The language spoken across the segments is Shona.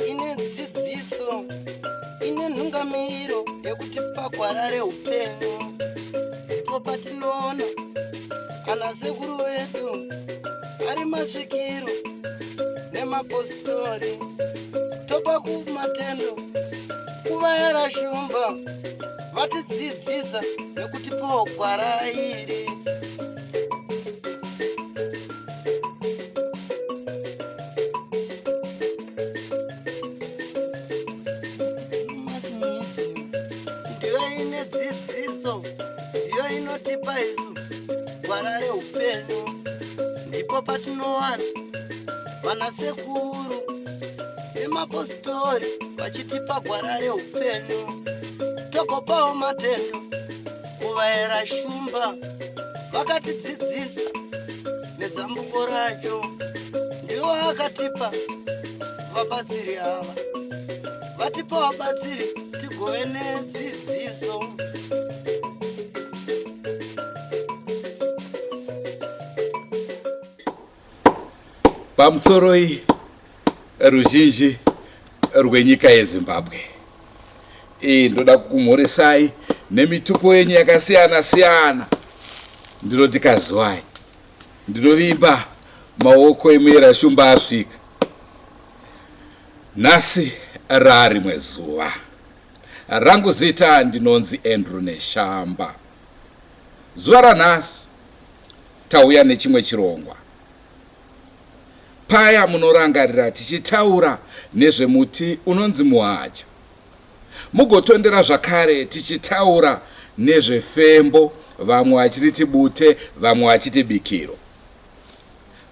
ine dzidziso ine nhungamiriro yekuti pagwarare upenyu. Ndipo patinoona ana sekuru vedu ari masvikiro nemapositori, topa kumatendo kuvayera shumba vatidzidzisa nekutipawo gwara iri. Ndiyo ine dzidziso, ndiyo inotipa isu gwara reupenyu. Ndipo patinowana vanasekuru nemapositori vachitipa gwara reupenyu, togopawo matendo kuvayera shumba vakatidzidzisa nezambuko racho. Ndiwo akatipa vabatsiri ava, vatipa vabatsiri tigove nedzidziso. Pamusoro ruzhinji rwenyika yeZimbabwe, ndoda kumhoresai nemitupo yenyu yakasiyana siyana. Ndinoti kazwai, ndinovimba maoko emuyera shumba asvika. Nhasi rarimwe zuva rangu zita ndinonzi Andrew Neshamba. Zuva ranhasi tauya nechimwe chirongwa. Paya munorangarira tichitaura nezvemuti unonzi muhaja. Mugotondera zvakare tichitaura nezvefembo, vamwe vachiti bute, vamwe vachiti bikiro.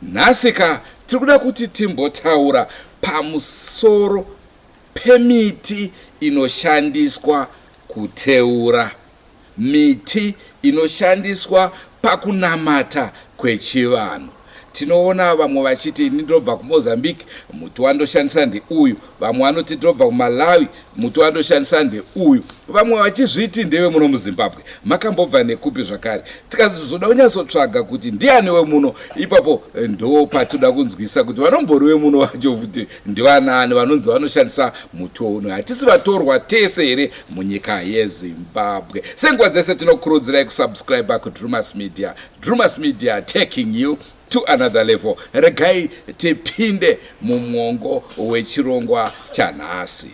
Nhasika tiri kuda kuti timbotaura pamusoro pemiti inoshandiswa kuteura, miti inoshandiswa pakunamata kwechivanhu. Tinoona vamwe vachiti ndinobva kuMozambique, muti wandoshandisa ndeuyu. Vamwe vanoti ndinobva kuMalawi, muti wandoshandisa ndeuyu. Vamwe vachizviti ndewe muno muZimbabwe. Makambobva nekupi zvakare? Tikazoda kunyatsotsvaga kuti ndiani wemuno, ipapo ndo patinoda kunzwisa kuti vanomboriwe muno vacho futi ndivanani vanonzi vanoshandisa muti uno. Hatisi vatorwa tese here munyika yeZimbabwe. Senguva dzese tinokurudzirai kusubscribe kuDrewmas Media. Drewmas Media taking you to another level. Regai tipinde mumwongo wechirongwa chanhasi.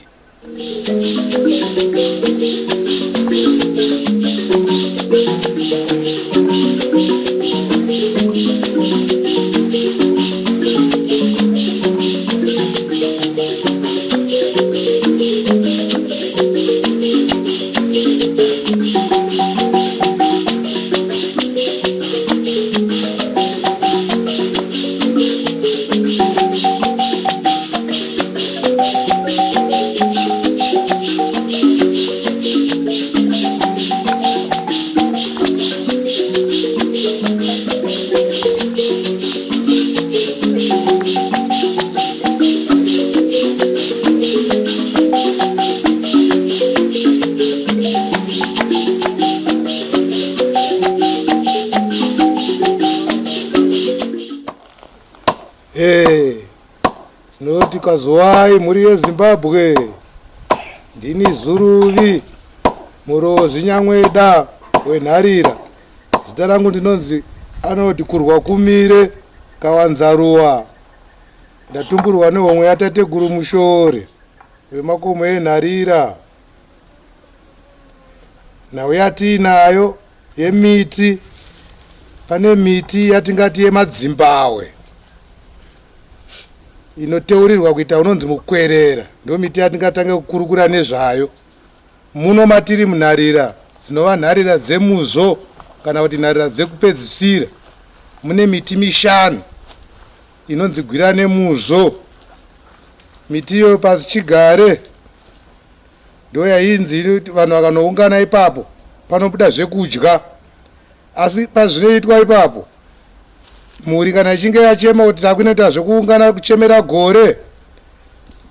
Tinoti kazwai muri yeZimbabwe, ndini Zuruvi murozi Nyamweda wenharira. Zita rangu ndinonzi anoti kurwa kumire kawanzaruwa. Ndatumburwa nehomwe yatateguru mushore wemakomo enharira. Nhau yatinayo yemiti, pane miti yatingati yemadzimbawe inoteurirwa kuita unonzi mukwerera. Ndo miti yatingatanga kukurukura nezvayo. Muno matiri munharira, dzinova nharira dzemuzvo kana kuti nharira dzekupedzisira. Mune miti mishanu inonzi gwira nemuzvo. Miti iyo pasi chigare ndo yainzi vanhu vakanoungana ipapo panobuda zvekudya. Asi pazvinoitwa ipapo, muri kana ichinge yachema kuti takunoita zvekuungana kuchemera gore,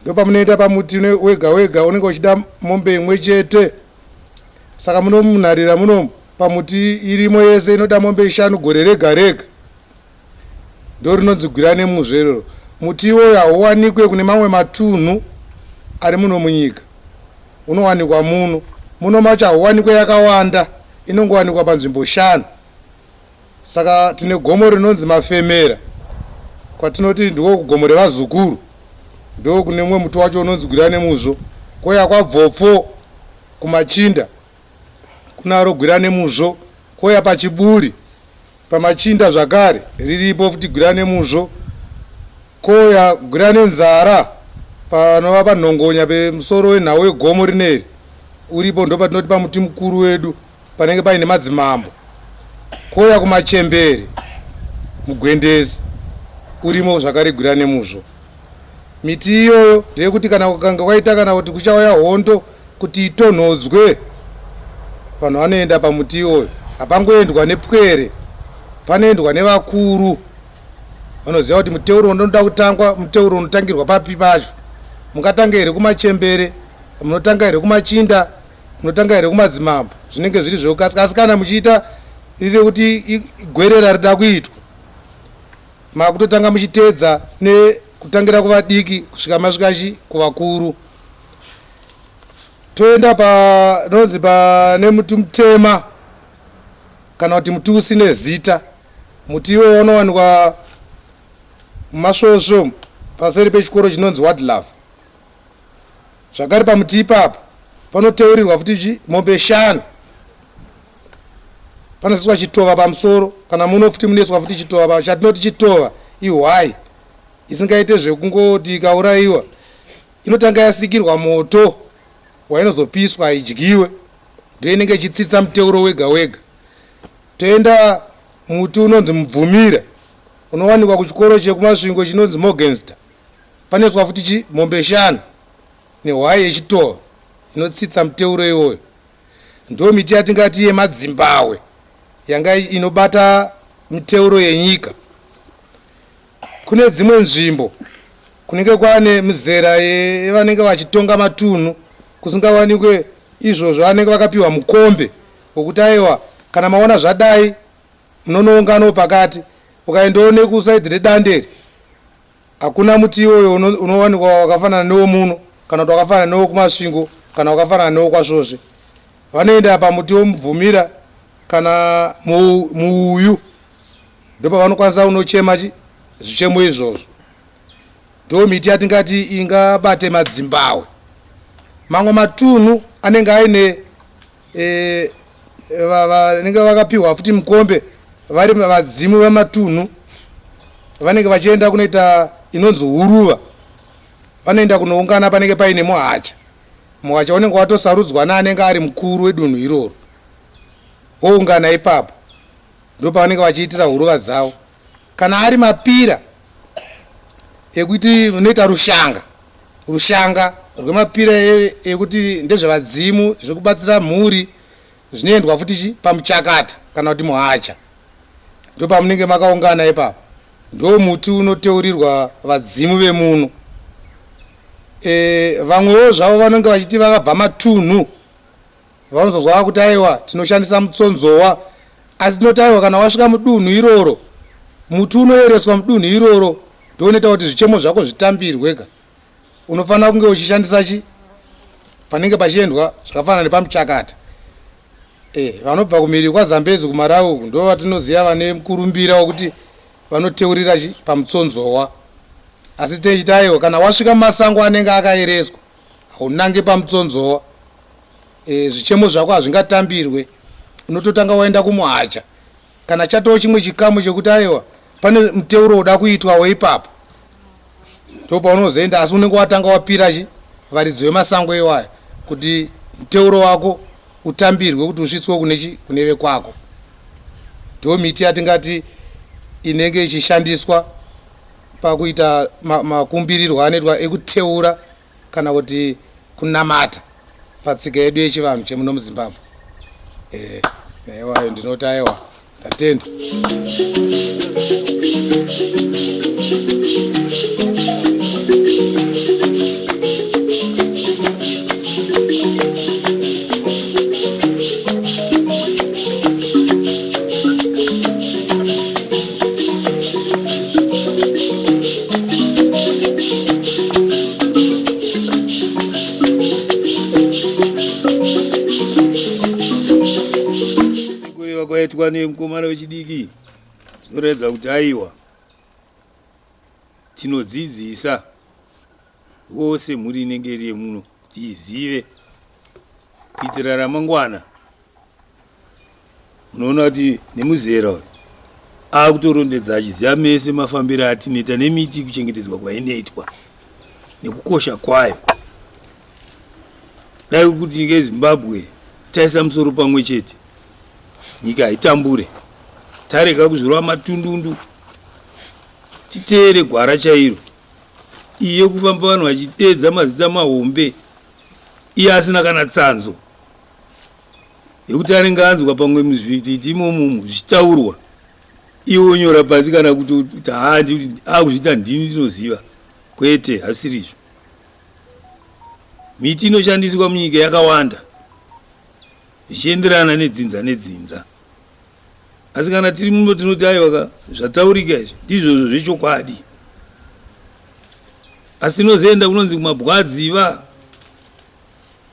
ndo pamunoita pamuti wega wega unenge uchida mombe imwe chete. Saka muno munharira muno pamuti irimo yese inoda mombe 5 gore rega rega, ndo rinonzi gwira nemuzverero. Muti iwoyo hauwanikwe kune mamwe matunhu ari muno munyika, unowanikwa muno macho hauwanikwe yakawanda, inongowanikwa panzvimbo 5. Saka tine gomo rinonzi mafemera, kwatinoti ndiko kugomo revazukuru, ndo kune mumwe muti wacho unonzi gwira nemuzvo. Koya kwabvopfo kumachinda kunaro gwira nemuzvo. Koya pachiburi pamachinda zvakare riripo futi gwira nemuzvo. Koya gwira nenzara panova panhongonya pemusoro wenhau wegomo rineri uripo, ndo patinoti pamuti mukuru wedu panenge paine madzimambo. Koya kumachembere mugwendezi urimo zvakare gwira nemuzvo. Miti iyoyo ndeyekuti kana kukanga kwaita kana kuti kuchauya hondo kuti itonhodzwe, vanhu vanoenda pamuti iyoyo. Hapangoendwa nepwere, panoendwa nevakuru. Vanoziva kuti muteuro unoda kutangwa, muteuro unotangirwa papi pacho. Mungatanga here kumachembere, munotanga here kumachinda, munotanga here kumadzimambo, zvinenge zviri zvokasika. Asi kana muchiita riri kuti gwerera rida kuitwa, makutotanga muchiteedza nekutangira kuvadiki kusvika masvikachi kuvakuru. Toenda panonzi pane muti mutema kana kuti muti usine zita. Muti iwoyo unowanikwa mumasvosvo paseri pechikoro chinonzi wildlife. Zvakare pamuti ipapo panoteurirwa futi mombe 5. Panoiswa chitova pamusoro, kana muno futi munoiswa futi chitova. Chatinoti chitova ihwai, isingaite zvekungoti ikaurayiwa inotanga yasikirwa moto wainozopiswa idyiwe, ndiyo inenge ichitsitsa muteuro wega wega. Toenda muti unonzi mubvumira, unowanikwa kuchikoro chekumasvingo chinonzi Morgenster. Panoiswa futi mombe 5 nehwai yechitova inotsitsa muteuro iwoyo. Ndo miti yatingati yemadzimbabwe yanga inobata miteuro yenyika. Kune dzimwe nzvimbo kunenge kwane mizera yevanenge vachitonga matunhu kusingawanikwe izvozvo vanenge vakapiwa mukombe wokuti aiwa kana maona zvadai munonounganawo pakati. Ukaendawo nekusaidhi redanderi hakuna muti iwoyo unowanikwa wakafanana newo muno, kana kuti wakafanana newo kumasvingo, kana wakafanana newo kwasvosve. Vanoenda pamuti womubvumira kana muuyu, ndipo pavanokwanisa unochema zvichemo izvozvo. Ndo miti yatingati ingabate madzimbabwe. Mamwe matunhu anenge aine vanenge vakapiwa futi mukombe vari vadzimu vematunhu, vanenge vachienda kunoita inonzi huruva. Vanoenda kunoungana panenge paine muhacha. Muhacha unenge watosarudzwa naanenge ari mukuru wedunhu iroro, voungana ipapo, ndo pavanenge vachiitira huruva dzavo. Kana ari mapira ekuti unoita rushanga rwemapira ekuti ndezvevadzimu zvekubatsira mhuri, zvinoendwa futi pamuchakata kana kuti muhacha, ndo pamunenge makaungana ipapo. Ndo muti unoteurirwa vadzimu vemuno. Vamwewo zvavo vanenge vachiti vakabva matunhu, vanozozwa kuti aiwa tinoshandisa mutsonzowa. Asi tinoti aiwa kana wasvika mudunhu iroro, muti unoereswa mudunhu iroro, ndonoita kuti zvichemo zvako zvitambirweka. Unofanira kunge uchishandisa panenge pachiendwa zvakafanana nepamuchakata. Vanobva kumhiri kwaZambezi kumarawi ndo vatinoziva vane mukurumbira wokuti vanoteurira pamutsonzowa. Asi techiti aiwa kana wasvika mumasango anenge akaereswa haunange pamutsonzowa, zvichemo zvako hazvingatambirwe, unototanga waenda kumuhacha. Kana chatoo chimwe chikamu chekuti aiwa pane muteuro uda kuitwa weipapo, ndo paunozoenda. Asi unenge watanga wapira varidzo yemasango iwayo kuti muteuro wako utambirwe kuti usvitswe kune vekwako. Ndo miti yatingati inenge ichishandiswa pakuita makumbirirwa anoitwa ekuteura kana kuti kunamata patsika yedu yechivanhu chemuno muZimbabwe. Naiwayo ndinoti aiwa ndatenda. zvinoitwa nemukomana wechidiki zvinoratidza kuti aiwa tinodzidzisa vose mhuri inenge iri yemuno kuti izive kuitira ramangwana. Unoona kuti nemuzera uyu akutorondedza achiziva mese mafambiro atinoita nemiti kuchengetedzwa kwainoitwa nekukosha kwayo. Dai kuti ngeZimbabwe taisa musoro pamwe chete nyika haitambure, tarega kuzvirwa matundundu, titeere gwara chairo. Iye kufamba vanhu vachidedza mazita mahombe iye asina kana tsanzo yekuti anenge anzwa pamwe muzvititi imomo zvichitaurwa iwe onyora pasi kana kuti akuzviita ndini ndinoziva. Kwete, hasirizvo. Miti inoshandiswa munyika yakawanda zvichienderana nedzinza. Asi kana tiri muno tinoti aiwa zvataurika izvi ndizvozvo zvechokwadi. Asi tinozoenda kunonzi kumabwadziva,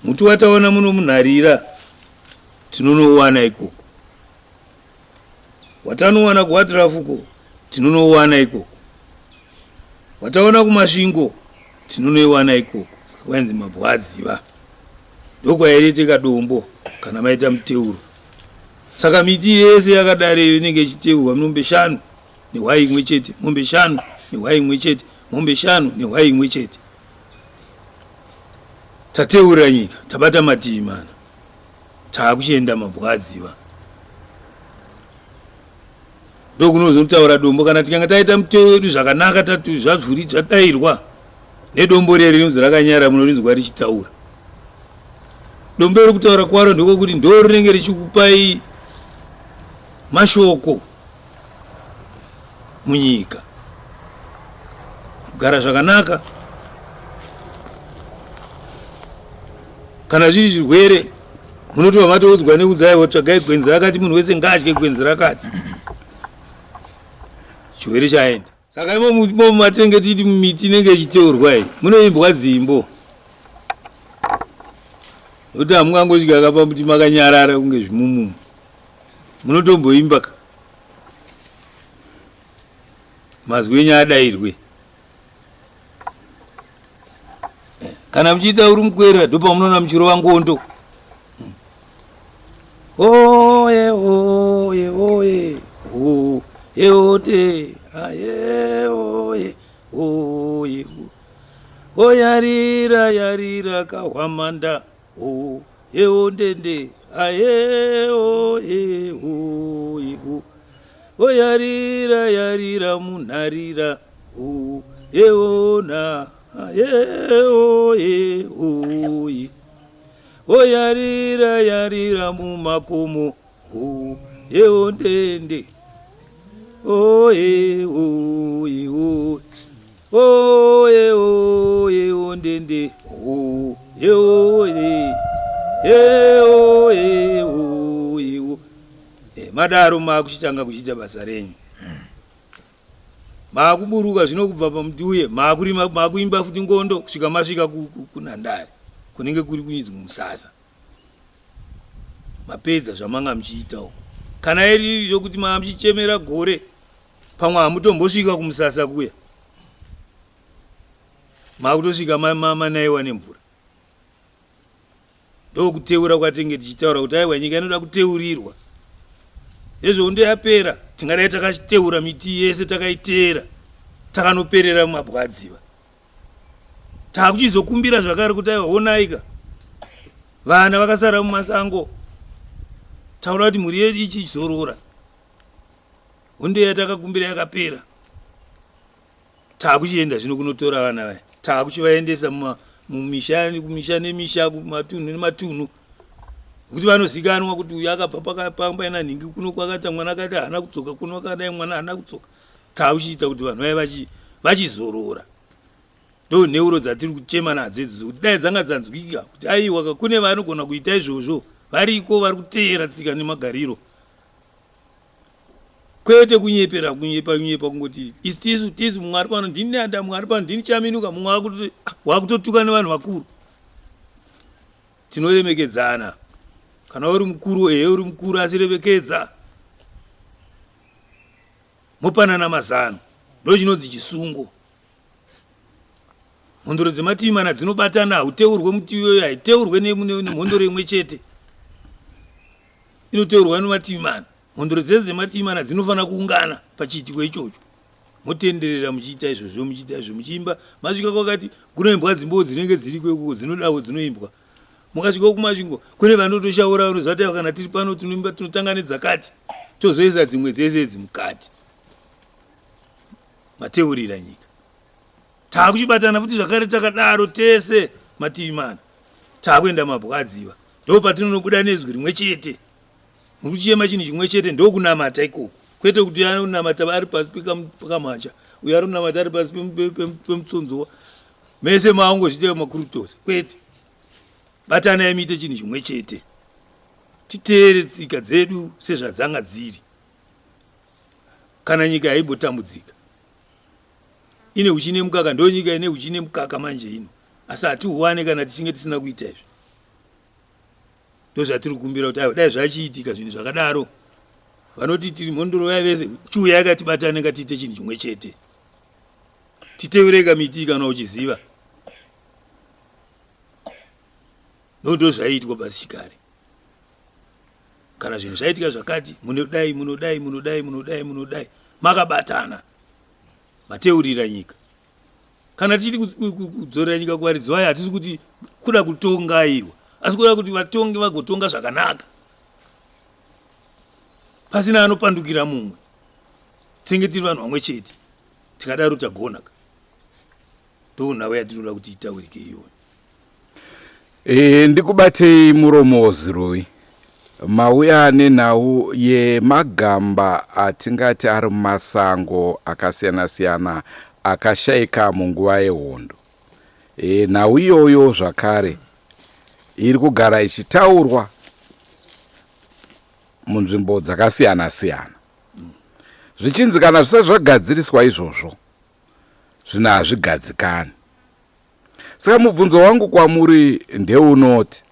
muti wataona muno munharira tinonouwana ikoko, watanowana kuwatirafuko tinonouwana ikoko, wataona kumasvingo tinonoiwana ikoko. Kwanzi mabwadziva ndokwaireteka dombo kana maita muteuro. Saka miti yese yakadareyo inenge ichiteurwa mombe 5 nehwai imwe chete, mombe 5 nehwai imwe chete, mombe 5 nehwai imwe chete. Tateura nyika, tabata mativi mana, taakuchienda mabwadziva. Ndokunozotaura dombo kana tikanga taita muteuro wedu zvakanaka tatu zvavhuri zvadairwa nedombo rero rinonzi rakanyara muno rinzwa richitaura. Dombo riri kutaura kwaro ndokuti ndo rinenge richikupai mashoko munyika, kugara zvakanaka. Kana zviri zvirwere munotova matoudzwa nekudzayo tsvagai gwenzi rakati, munhu wese ngaadye gwenzi rakati, chirwere chaenda. Saka imo matenge titi miti inenge ichiteurwa iyi munoimbwa dzimbo, nokuti hamungangosvika akapa muti makanyarara kunge zvimumumu, munotomboimba mazwi enyu adairwe. Kana muchiita uri mukwerera ndopamunoona muchirova ngondo. Oye oye oye oye ote aye oye oye oyarira yarira kahwamanda oye ondende aye oye oye oyarira yarira munharira oye ona aye oye oye oyarira yarira mumakomo oye ondende oye oye oye oye ondende oye oye oye oye. Madaro makuchitanga kuchita basa renyu, makuburuka zvino kubva pamuti uye makuimba futi ngondo kusvika masvika kunhandare kunenge kuri kunyidzwa musasa. Mapedza zvamanga muchiita uko. Kana iri yokuti manga muchichemera gore pamwe hamutombosvika kumusasa kuya, makutosvika manaiwa nemvura. Ndokuteura kwatenge tichitaura kuti aiwa nyika inoda kuteurirwa. Ezvo ndo yapera, tingadai takachiteura miti yese takaiteera takanoperera mumabwadziva. Takuchizokumbira zvakare kuti aiwa onaika vana vakasara mumasango, taura kuti mhuri yedu ichizorora. Hondo yatakakumbira yakapera. Takuchienda zvino kunotora vana vaya, takuchivaendesa kumisha nemisha, kumatunhu nematunhu, kuti vanozikanwa kuti uyu akabva pambaina nhingi kuno kwakata mwana akati hana kudzoka kuno akadai mwana hana kudzoka. Takuchiita kuti vanhu vaya vachizorora. Ndo nheuro dzatiri kuchema nadzo idzodzo kuti dai dzanga dzanzwika kuti aiwa kune vanogona kuita izvozvo variko vari kuteera tsika nemagariro. Kwete kunyepa kungoti tisu mumwe ari pano ndini neanda, mumwe ari pano ndini chaminuka, mumwe wakutotuka nevanhu vakuru. Tinoremekedzana. Kana uri mukuru uri mukuru asi remekedza. mopanana mazano ndochinonzi chisungo. Mhondoro dzematimana dzinobatana, hauteurwe muti iyoyo, haiteurwe nemhondoro imwe chete, inoteurwa nematimana. Mhondoro dzese dzematimana dzinofana kuungana pachiitiko ichocho, motenderera muchiita izvozvo, muchiita izvo, muchiimba. Masvika kwakati kunoimbwa dzimbo dzinenge dziri kwekuko dzinodawo dzinoimbwa, mukasvika kumasvingo kune vanotoshaura vanozati kana tiri pano tinotanga nedzakati tozoisa dzimwe dzese dzimukati. Mateurira nyika. Takuchibatana futi zvakare takadaro tese mativi mana. Takuenda mabwadziwa. Ndo patinonobuda nezwi rimwe chete. Mukuchema chinhu chimwe chete ndo kunamata ikoko. Kwete kuti anonamata ari pasi pakamanja, uyo aronamata ari pasi pemutsonzowa. Mese maongozvite makurutose. Kwete. Batana muite chinhu chimwe chete. Titeere tsika dzedu sezvadzanga dziri. Kana nyika yaimbotambudzika. Ine uchine mukaka, ndo nyika ine uchine mukaka manje ino. Asi hatiuwane kana tichinge tisina kuita izvo. Ndo zvatiri kukumbira kuti dai zvachiitika zvinhu zvakadaro. Vanoti tiri mhondoro yavese chuya yakatibatana ngatiite chinhu chimwe chete. Titeureka miti kana uchiziva. Ndo zvaitwa basi chikare. Kana zvinhu zvaitika zvakati munodai makabatana. Mateurira nyika. Kana tiri kudzorera nyika kuvaridzi vayo, hatisi kuti kuda kutonga iwa, asi kuda kuti vatonge vagotonga zvakanaka, pasina anopandukira mumwe. Tinge tiri vanhu vamwe chete, tikadaro tagonaka. Ndo nhau yatinoda kuti itaurike iyoyo. Ndikubatei muromo Ziroi. Mauya nenhau yemagamba atingati ari mumasango akasiyana-siyana akashayika munguva yehondo. Nhau iyoyo zvakare iri kugara ichitaurwa munzvimbo dzakasiyana-siyana. Zvichinzi kana zvisati zvagadziriswa izvozvo, zvino hazvigadzikani. Saka mubvunzo wangu kwamuri ndeunoti,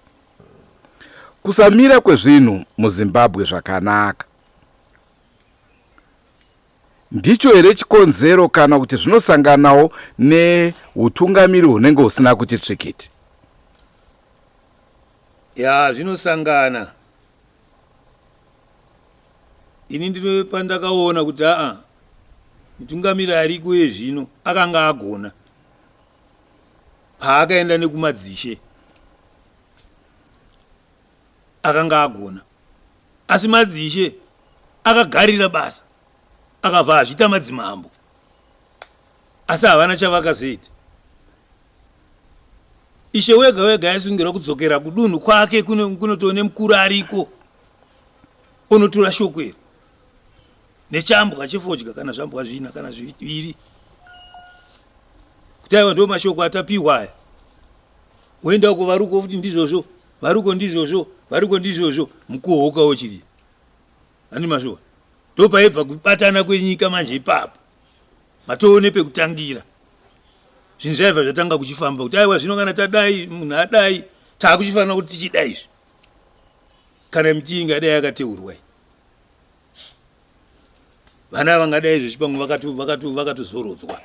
kusamira kwezvinhu muZimbabwe zvakanaka ndicho here chikonzero kana kuti zvinosanganawo neutungamiri hunenge husina kuti tsvikiti? Ya, zvinosangana. Ini ndiro pandakaona kuti mutungamiri ariko yezvino akanga agona paakaenda nekumadzishe. Akanga agona. Asi madzishe akagarira basa, akabva azvita madzimambo, asi havana chavakazoita. Ishe wega wega aisungira kudzokera kudunhu kwake kunotoone mukuru ariko, unotora shoko iri nechambwa chefodya kana zvambwa zvina kana zviviri, kuti aiwa ndo mashoko atapiwa aya. Woenda kuvaruko kuti ndizvozvo, varuko ndizvozvo, varuko ndizvozvo, mukuhoka wochiri. Ani mashoko. Ndo paibva kubatana kwenyika manje ipapo. Matoone pekutangira. Zvinhu zvaibva zvatanga kuchifamba kuti aiwa zvino kana tadai munhu adai taakuchifanira kuti tichidai izvi. Kana miti ingadai yakateurwa. Vana vangadai izvo chipamwe vakatozorodzwa.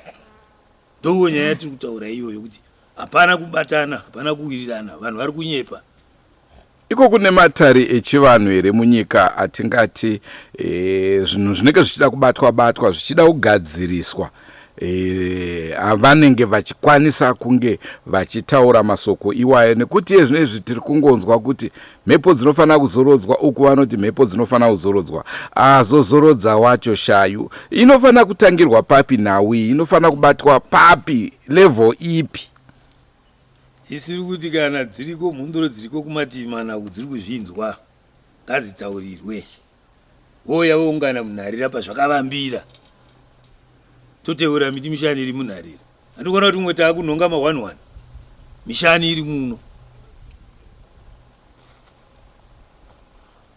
Ndo nyaya yatiri kutaura iyoyo kuti hapana kubatana, hapana kuwirirana, vanhu vari kunyepa. Iko kune matari echivanhu here munyika atingati zvinhu zvinenge zvichida kubatwa zvichida kugadziriswa, vanenge vachikwanisa kunge vachitaura masoko iwayo, nekuti zvinezvi tiri kungonzwa kuti mhepo dzinofana kuzorodzwa, uku vanoti mhepo dzinofana kuzorodzwa. Azozorodza wacho shayu inofana kutangirwa papi nawi, inofana kubatwa papi, level ipi? Isiri kuti kana dziriko mhondoro dziriko kumativi mana dziri kuzvinzwa ngadzitaurirwe. Voya voungana munharira pazvakavambira, toteura miti mishani iri munharira. Andikuona kuti mumwe taakunhonga ma1-1 mishani iri muno,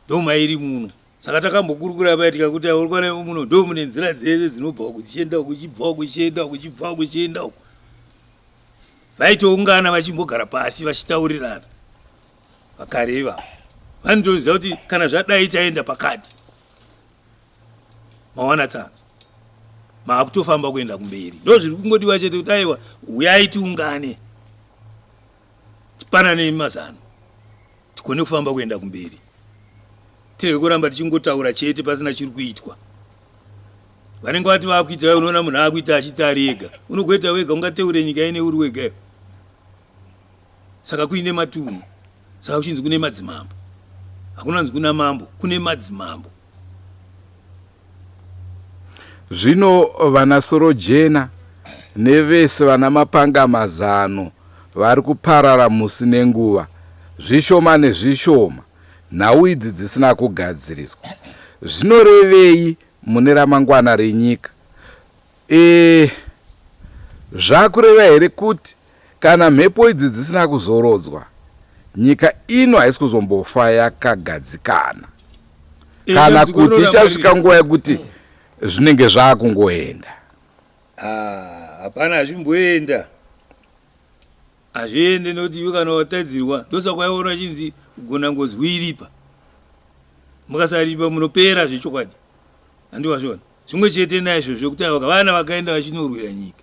ndo mairi muno. Saka takambokurukura paya tikakuti urikwana muno ndo mune nzira dzese dzinobva kuchienda kuchibva kuchienda uko. Vaitoungana vachimbogara pasi vachitaurirana vakareva. Vanotoziva kuti kana zvadai taenda pakati mawana tsanzo. maakutofamba kuenda kumberi. Ndo zviri kungodiwa chete kuti aiwa uyai tiungane tipanane mazano tikone kufamba kuenda kumberi, tirege kuramba tichingotaura chete pasina chiri kuitwa. Vanenge vati vakuita, unoona munhu akuita achiti ari ega, unogoita wega, ungateure nyika ine uri wega. Saka kuine matunhu, saka kuchinzi kune madzimambo. Hakuna nzi kuna mambo, kune madzimambo. Zvino vana Sorojena nevese vana mapanga mazano vari kuparara musi nenguva, zvishoma nezvishoma, nhau idzi dzisina kugadziriswa. Zvinorevei mune ramangwana renyika? Zvakureva here kuti kana mhepo idzi dzisina kuzorodzwa, nyika ino haisi kuzombofa yakagadzikana, kana kuti ichasvika nguva yekuti zvinenge zvaakungoenda? Hapana, hazvimboenda. Hazviende nokuti iwe kana watadzirwa ndosakwaiona chinzi kugona ngozi iripa. Mukasaripa munopera zvechokwadi. Handiwazvona. Zvimwe chete naizvo zvokuti vana vakaenda vachinorwira nyika.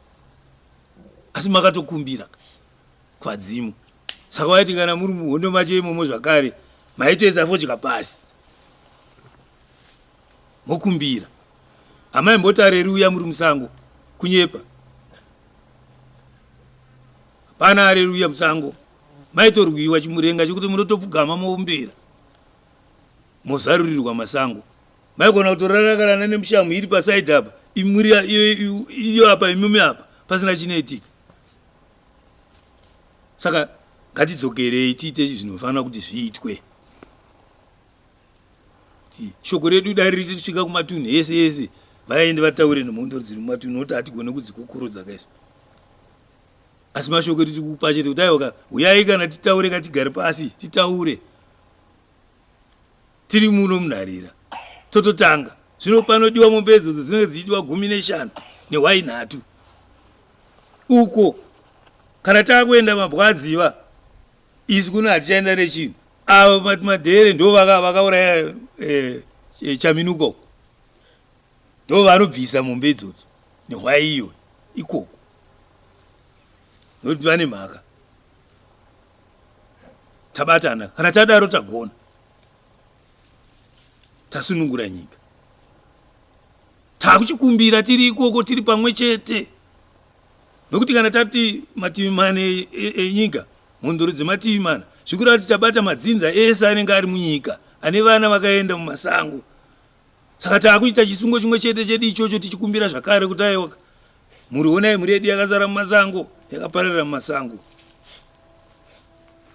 Asi makatokumbira Vadzimu. Saka waiti kana muri muhondo macho imomo zvakare, maitoedza fodya pasi. Mokumbira. Hamaimbotareruya muri musango kunyepa. Pana areruya musango. Maitorwiwa chimurenga chekuti munotopfugama moumbira. Mozarurirwa masango. Maigona kutorarakarana nemushamu iri pasaidi apa, imuri iyo apa imimi apa, pasina chinoitika. Saka ngatidzokerei tiite zvinofanira kuti zviitwe. Shoko redu dai richisvika kumatunhu ese vaende vataure nemhondo dziri mumatunhu, nokuti hatigone kudzikokorodza kaizvo. Asi mashoko edu tikupa chete kuti aiwa uyai kana titaure, katigare pasi titaure tiri muno munharira tototanga. Zvino panodiwa mombe idzodzo dzinenge dzichidiwa 15 newaini 3 uko. Kana takuenda mabwadziva isu kuno hatichaenda nechinhu. Ava madhere ndo vakauraya chaminuko, ndo vanobvisa mombe idzodzo nehwai iyo ikoko, nokuti vane mhaka. Tabatana, kana tadaro tagona, tasunungura nyika. Takuchikumbira tiri ikoko, tiri pamwe chete. Nokuti kana tati mativi mane enyika, mhondoro dzemativi mana, zvikuru kuti tabata madzinza ese anenge ari munyika, ane vana vakaenda mumasango. Saka takuita chisungo chimwe chete chedu ichocho, tichikumbira zvakare kuti aiwa murionai muri yedu yakazara mumasango, yakapararira mumasango,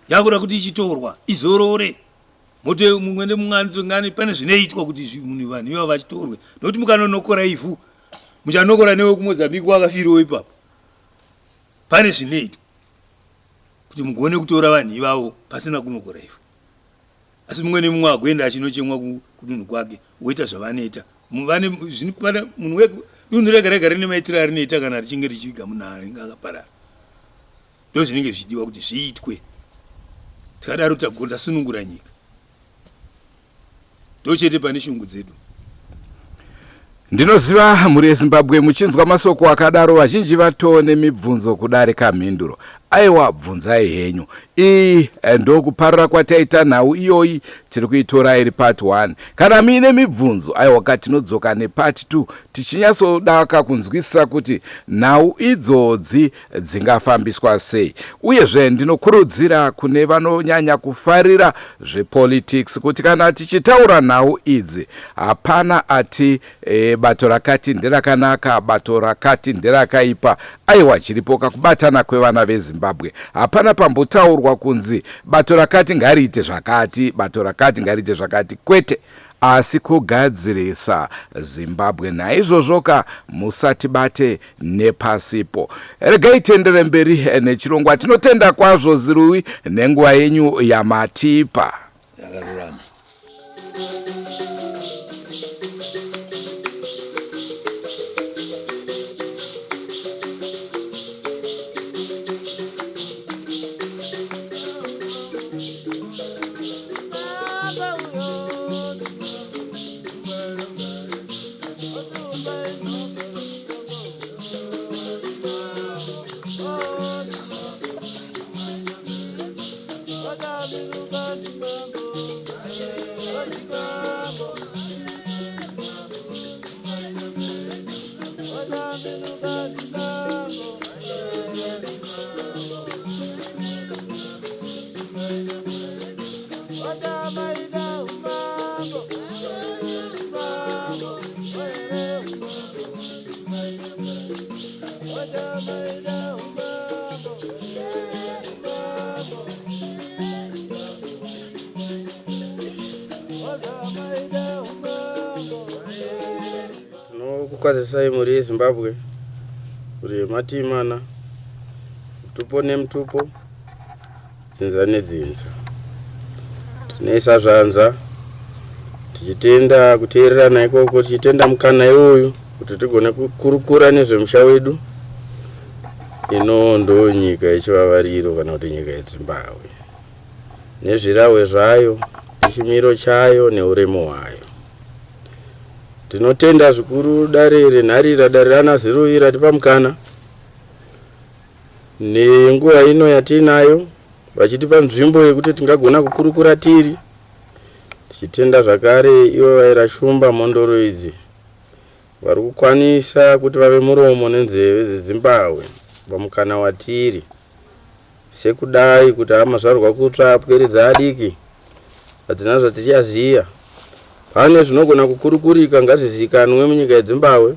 yakuda kuti ichitorwa izorore. Mote mumwe nemumwe anotongani pane zvinoitwa kuti munhu vanhu ivo vachitorwe, nokuti mukanonokora ivhu muchanokora newe kuMozambique wakafiriwo ipapo. Pane zvinoitwa kuti mugone kutora vanhu ivavo pasina kunokora ivhu. Asi mumwe nemumwe agoenda achinochemwa kudunhu kwake, woita zvavanoita. Munhu wedunhu rega rega rine maitiro arinoita kana richinge richiviga munhu anenge akaparara. Ndo zvinenge zvichidiwa kuti zviitwe. Tikadaro tasunungura nyika. Ndo chete pane shungu dzedu. Ndinoziva muri yeZimbabwe muchinzwa masoko akadaro vazhinji vatoo nemibvunzo kudarika mhinduro. Aiwa, bvunzai henyu. Iyi ndo kuparura kwataita nhau iyoyi tiri kuitora iri part 1. Kana muine mibvunzo, aiwa katinodzoka nepart 2 tichinyatsodaka kunzwisisa kuti nhau idzodzi dzingafambiswa sei. Uyezve ndinokurudzira kune vanonyanya kufarira zvepolitics kuti kana tichitaura nhau idzi, hapana ati bato rakati nderakanaka, bato rakati nderakaipa. Aiwa, chiripo kakubatana kwevana veZimbabwe. Hapana pambotaurwa kunzi bato rakati ngariite zvakati, bato rakati ngariite zvakati, kwete, asi kugadzirisa Zimbabwe. Naizvozvoka musatibate nepasipo. Regai tendere mberi nechirongwa. Tinotenda kwazvo Zirui nenguva yenyu yamatipa. Yakarurama. Kukwazisai muri yeZimbabwe uri matimana mutupo nemutupo dzinza nedzinza tinoisa zvanza tichitenda kuteererana ikoko tichitenda mukana iwoyu kuti tigone kukurukura nezvemusha wedu ino ndo nyika yechivavariro kana kuti nyika yeZimbabwe nezvirawe zvayo nechimiro chayo neuremu hwayo. Tinotenda zvikuru dare renharira dare ranaziruwira tipamukana nenguva ino yatinayo vachitipa nzvimbo yekuti tingagona kukurukura tiri tichitenda zvakare ivo vairashumba mondoro idzi vari kukwanisa kuti vave muromo nenzeve dzeZimbabwe pamukana watiri sekudai kuti amazvarwa kutsva apweredza adiki hadzina zvatichaziya. Pane zvinogona kukurukurika ngazizikanwe munyika yeZimbabwe,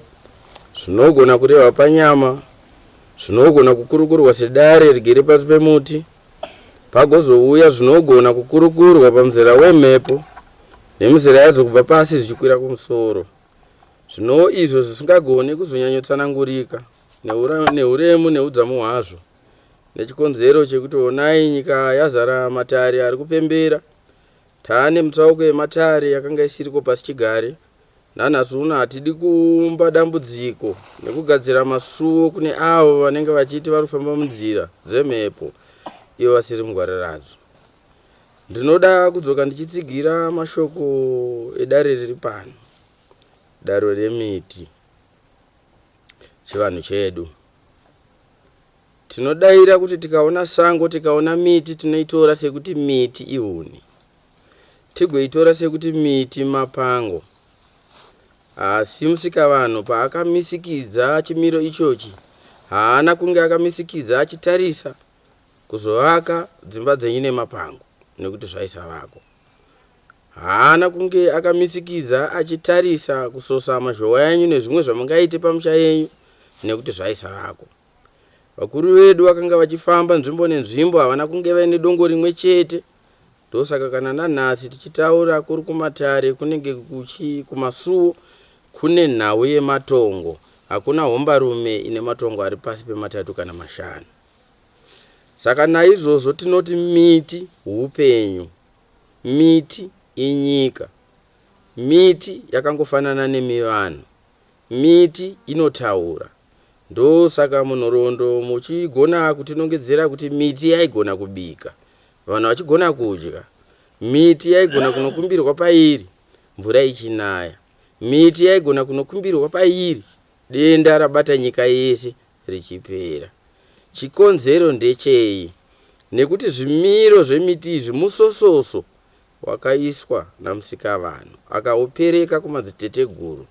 zvinogona kureva panyama, zvinogona kukurukurwa sedare rigere pasi pemuti, pagozouya zvinogona kukurukurwa pamuzera wemhepo nemuzera yadzo kubva pasi zvichikwira kumusoro. Zvino izvo zvisingagone kuzonyanyotsanangurika neuremu neudzamu hwazvo nechikonzero chekuti onai nyika yazara matare ari kupembera. Taane mutsauko yematare yakanga isiriko pasi chigare. Nanhasi uno hatidi kuumba dambudziko nekugadzira masuo kune avo vanenge vachiti vari kufamba munzira dzemhepo ivo vasiri mugwara radzo. Ndinoda kudzoka ndichitsigira mashoko edare riri pano, dare reMiti, chivanhu chedu. Tinodaira kuti tikaona sango, tikaona miti, tinoitora sekuti miti ihuni, tigoitora sekuti miti mapango. Asi musikavanhu paakamisikidza chimiro ichochi haana kunge akamisikidza achitarisa kuzovaka dzimba dzenyu nemapango nekuti zvaisavako. Haana kunge akamisikidza achitarisa kusosa mazhowa yenyu nezvimwe zvamungaite pamusha yenyu nekuti zvaisavako. Vakuru vedu vakanga vachifamba nzvimbo nenzvimbo havana kunge vaine dongo rimwe chete. Ndosaka kana nanhasi tichitaura kuri kumatare kunenge kumasuo kune nhau yematongo. Hakuna hombarume ine matongo ari pasi pematatu kana mashanu. Saka naizvozvo tinoti miti upenyu, miti inyika, miti yakangofanana nemivanhu, miti inotaura. Ndosaka munhorondo muchigona kutinongedzera kuti miti yaigona kubika, vanhu vachigona kudya, miti yaigona kunokumbirwa pairi mvura ichinaya, miti yaigona kunokumbirwa pairi denda rabata nyika yese richipera. Chikonzero ndechei? Nekuti zvimiro zvemiti izvi musososo wakaiswa namusikavanhu akaupereka kumadziteteguru,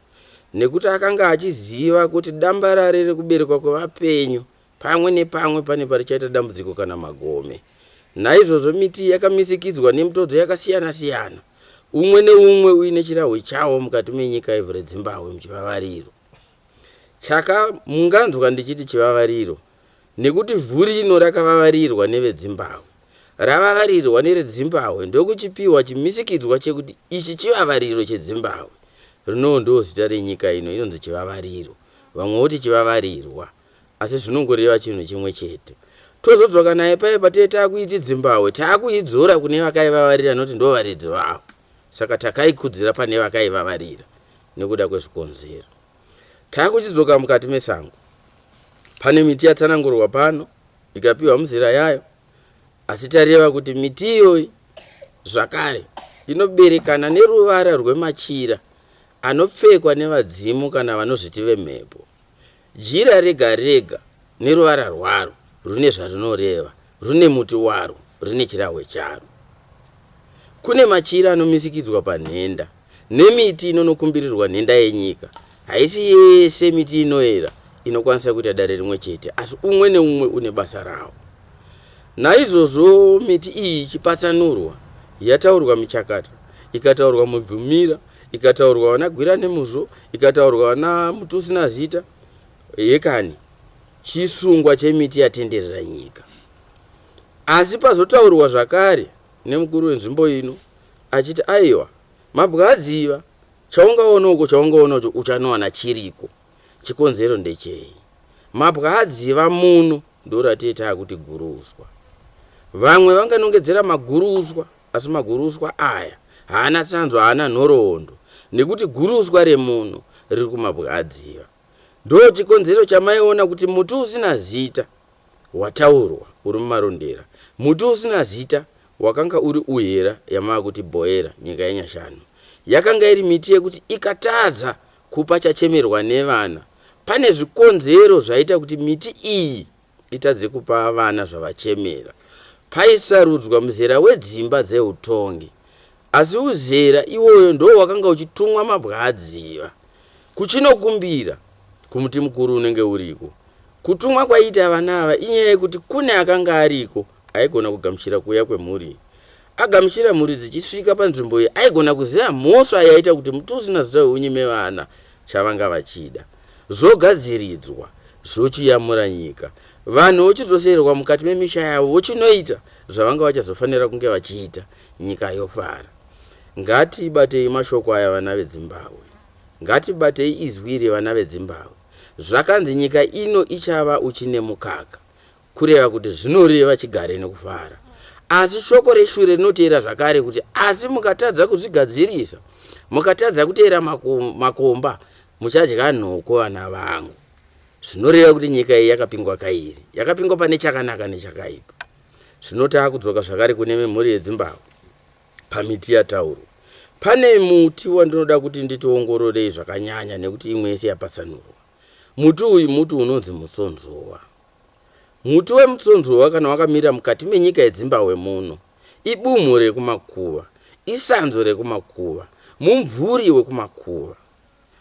nekuti akanga achiziva kuti dambara riri kuberekwa kwevapenyu pamwe nepamwe pane parichaita dambudziko kana magome. Naizvozvo miti yakamisikidzwa nemitodzo yakasiyana siyana, umwe neumwe uine chirahwe chawo mukati menyika ivhu reZimbabwe muchivavariro. Munganzwa ndichiti chivavariro nekuti vhu rino rakavavarirwa neveZimbabwe, ravavarirwa nereZimbabwe ndokuchipiwa chimisikidzwa chekuti ichi chivavariro cheZimbabwe. Rino ndo zita renyika ino inonzi chivavariro, vamwe voti chivavarirwa, asi zvinongoreva chinhu chimwe chete. Tozodzoka naye paye patete takuiti Zimbabwe takuidzora kune vakaivavarira noti ndo varidzi vavo. Saka takaikudzira pane vakaivavarira nekuda kwezvikonzero. Takuchidzoka mukati mesango, pane miti yatsanangurwa pano ikapiwa muzira yayo, asi tareva kuti miti iyoyi zvakare inoberekana neruvara rwemachira anopfekwa nevadzimu kana vanozviti vemhepo. Jira rega rega neruvara rwaro rune zvarinoreva, rune muti waro, rine chirahwe charo. Kune machira anomisikidzwa panhenda nemiti inonokumbirirwa nhenda yenyika. Haisi yese miti inoera inokwanisa kuita dare rimwe chete, asi umwe neumwe une basa rawo. Naizvozvo miti iyi ichipatsanurwa, yataurwa michakata, ikataurwa mubvumira, ikataurwa vanagwira nemuzvo, ikataurwa namuti usina zita, yekani chisungwa chemiti yatenderera nyika. Asi pazotaurwa zvakare nemukuru wenzvimbo ino achiti aiwa, mabwadziva chaungaona uko chaungaona ucho uchanowana chiriko, chikonzero ndechei? Mabwadziva muno ndorateta kuti guruswa. Vamwe vanganongedzera maguruswa, asi maguruswa aya haana tsanzo, haana nhoroondo, nekuti guruswa remuno riri kumabwadziva. Ndo chikonzero chamaiona kuti muti usina zita wataurwa uri mumarondera, muti usina zita wakanga uri uhera yamava kuti bhoera nyika yenyashanu. Yakanga iri miti yekuti ikatadza kupa chachemerwa nevana, pane zvikonzero zvaita kuti miti iyi itadze kupa vana zvavachemera. Paisarudzwa muzera wedzimba dzeutongi, asi uzera iwoyo ndo wakanga uchitumwa mabwadziva kuchinokumbira kumuti mukuru unenge uriko. Kutumwa kwaita vana ava inyaya yekuti kune akanga ariko aigona kugamuchira kuya kwemhuri. Agamuchira mhuri dzichisvika panzvimbo iyi aigona kuziva mhosva yaita kuti muti usina zita unyime vana chavanga vachida. Zvogadziridzwa zvochiyamura nyika, vanhu vochizoserwa mukati memisha yavo, vochinoita zvavanga vachazofanira kunge vachiita, nyika yofara. Ngatibatei mashoko aya vana veZimbabwe, ngatibatei izwi vana veZimbabwe. Zvakanzi nyika ino ichava uchine mukaka, kureva kuti zvinoreva chigare nekufara. Asi shoko reshure rinoteera zvakare kuti asi mukatadza kuzvigadzirisa, mukatadza kuteera makomba, muchadya nhoko vana vangu. Zvinoreva kuti nyika iyi yakapingwa kairi, yakapingwa pane chakanaka nechakaipa. Zvinota kudzoka zvakare kune memhuri yeZimbabwe pamiti yataurwa. Pane muti wandinoda kuti nditiongororei zvakanyanya nekuti imwe yese yapatsanurwa. Muti uyu muti unonzi mutsonzowa. Muti wemutsonzowa kana wakamira mukati menyika yeZimbabwe muno, ibumu rekumakuva, isanzo rekumakuva, mumvuri wekumakuva.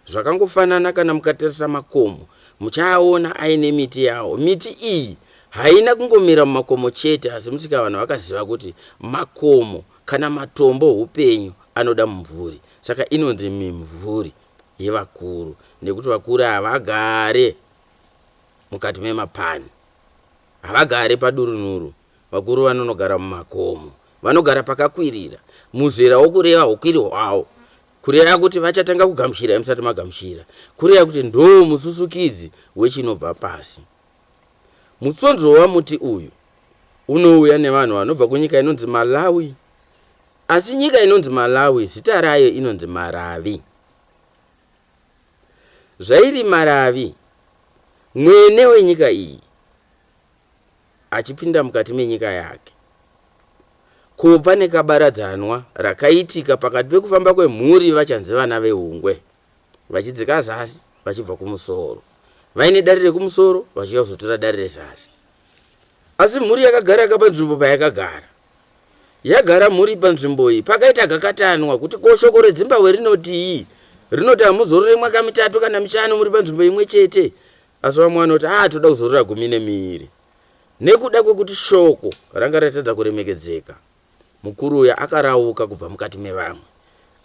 Zvakangofanana kana mukatarisa makomo, muchaona aine miti yawo. Miti iyi haina kungomira mumakomo chete, asi musika vanhu vakaziva kuti makomo kana matombo upenyu anoda mumvuri. Saka inonzi mimvuri yevakuru, nekuti vakuru havagare mukati memapani, havagare padurunhuru. Vakuru vanonogara mumakomo, vanogara pakakwirira, muzera wokureva ukwiri hwavo, kureva kuti vachatanga kugamuchira musati magamuchira, kureva kuti ndo mususukidzi wechinobva pasi. Mutsonzowa muti uyu unouya nevanhu vanobva kunyika inonzi Malawi, asi nyika inonzi Malawi zita rayo inonzi Maravi. Zvairi Maravi, mwene wenyika iyi achipinda mukati menyika yake, kupa nekabaradzanwa rakaitika pakati pekufamba kwemhuri vachanzi vana vehungwe, vachidzika zasi vachibva kumusoro, vaine dare rekumusoro vachiuya kuzotora dare rezasi. Asi mhuri yakagara panzvimbo payakagara, yagara mhuri panzvimbo iyi, pakaita gakatanwa kuti shoko reZimbabwe rinoti rinoti hamuzorore mwaka mitatu kana mishanu muri panzvimbo imwe chete, asi vamwe vanoti toda kuzorora 12. Nekuda kwekuti shoko ranga ratadza kuremekedzeka, mukuru uya akarauka kubva mukati mevamwe,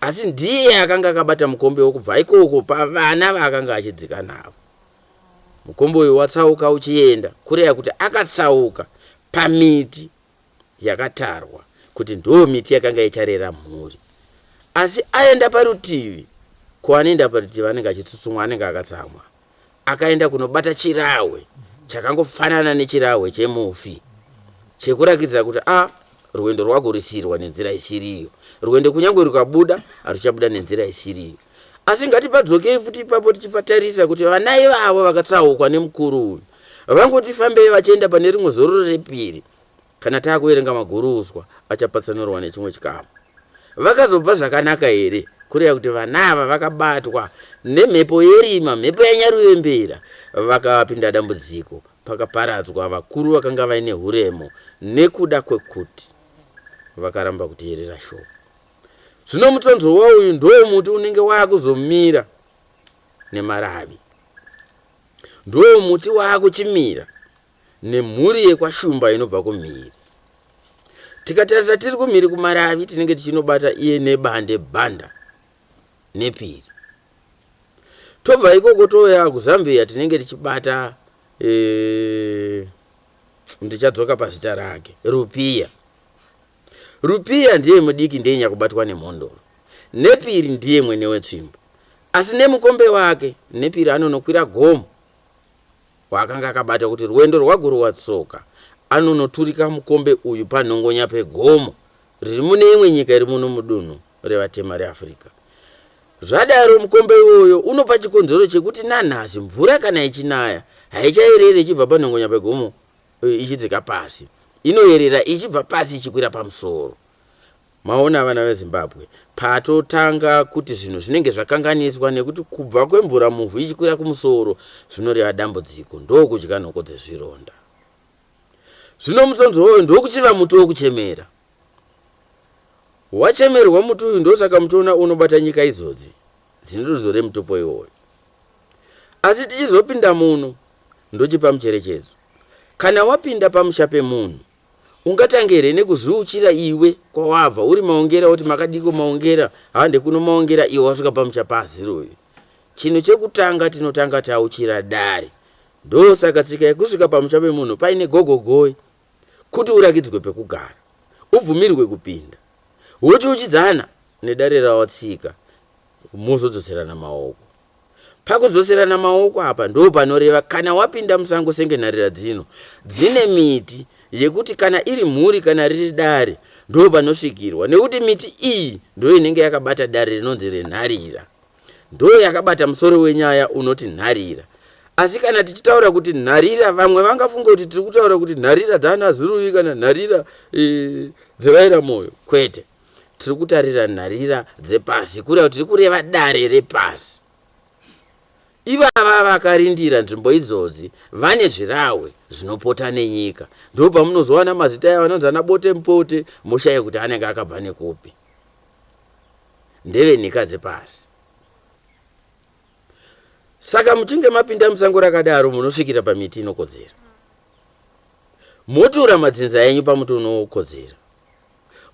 asi ndiye akanga akabata mukombe wokubva ikoko pavana vaakanga achidzika navo. Mukombe uyu watsauka uchienda, kureva kuti akatsauka pamiti yakatarwa kuti ndo miti yakanga icharera mhuri. Asi aenda parutivi, kuanoenda parutivi anenge achitsutsumwa, anenge akatsamwa, akaenda kunobata chirahwe chakangofanana nechirahwe chemufi, chekurakidza kuti rwendo rwagorisirwa nenzira isiriyo, rwendo kunyangwe rukabuda haruchabuda nenzira isiriyo. Asi ngatipadzokei futi ipapo tichipatarisa kuti vana ivavo vakatsaukwa nemukuru uyu vangotifambei vachienda pane rimwe zororo repiri. Kana taakuerenga maguruswa achapatsanurwa nechimwe chikamu, vakazobva zvakanaka here? Kureva kuti vana ava vakabatwa nemhepo yerima, mhepo yanyaruvembera, vakapinda dambudziko, pakaparadzwa vakuru vakanga vaine huremo nekuda kwekuti vakaramba kuteerera shoko. Zvino mutsonzowa uyu ndo muti unenge waakuzomira neMaravi, ndo muti waakuchimira nemhuri yekwashumba inobva kumhiri. Tikatarisa tiri kumhiri kuMaravi tinenge tichinobata iye nebande bhanda nepiri. Tobva ikoko touya kuZambia tinenge tichibata ndichadzoka pazita rake Rupiya. Rupiya ndiye mudiki ndiye nyakubatwa nemhondoro. Nepiri ndiye mwene wetsvimbo. Asi nemukombe wake Nepiri anonokwira gomo wakanga akabata kuti rwendo rwaguru watsoka anonoturika mukombe uyu panhongonya pegomo riri mune imwe nyika iri muno mudunhu revatema reAfrica. Zvadaro mukombe uyoyo unopa chikonzero chekuti nanhasi mvura kana ichinaya haichaerere ichibva panhongonya pegomo ichidzika pasi, inoyerera ichibva pasi ichikwira pamusoro. Maona vana veZimbabwe patotanga kuti zvinhu zvinenge zvakanganiswa nekuti kubva kwemvura muvhu ichikwira kumusoro zvinoreva dambudziko, ndokudya nhoko dzezvironda. Zvino mutsonzo uyu ndokuchiva muti wokuchemera. Wachemerwa muti uyu ndosaka mutoona unobata nyika idzodzi dzineruzivo remutopo iwoyo. Asi tichizopinda muno ndochipa mucherechedzo. Kana wapinda pamusha pemunhu ungatangere nekuzviuchira iwe kwawabva uri maongera kuti makadiko maongera hande kuno maongera iwe wasvika pamusha paziroyo. Chinhu chekutanga tinotanga tauchira dare. Ndosaka tsika yekusvika pamusha pemunhu paine gogogoi kuti urakidzwe pekugara ubvumirwe kupinda. Wochiuchidzana nedare rawatsika mozodzoserana maoko. Pakudzoserana maoko apa ndo panoreva kana wapinda musango senge nharira dzine miti yekuti kana iri mhuri kana riri dare ndo panosvikirwa, nekuti miti iyi ndo inenge yakabata dare rinonzi renharira, ndo yakabata musoro wenyaya unoti nharira. Asi kana tichitaura kuti nharira, vamwe vangafunga kuti tiri kutaura kuti nharira dzana Zurui kana nharira dzevaira moyo. Kwete, tiri kutarira nharira dzepasi, kureva kuti tiri kureva dare repasi. Ivava vakarindira nzvimbo idzodzi vane zvirawe zvinopota nenyika. Ndo pamunozowana mazita aya vanonzi ana bote mpote moshaya kuti anenge akabva nekupi. Ndeve nyika dzepasi. Saka muchinge mapinda musango rakadaro munosvikira pamiti inokodzera. Motura madzinza enyu pamuti unokodzera.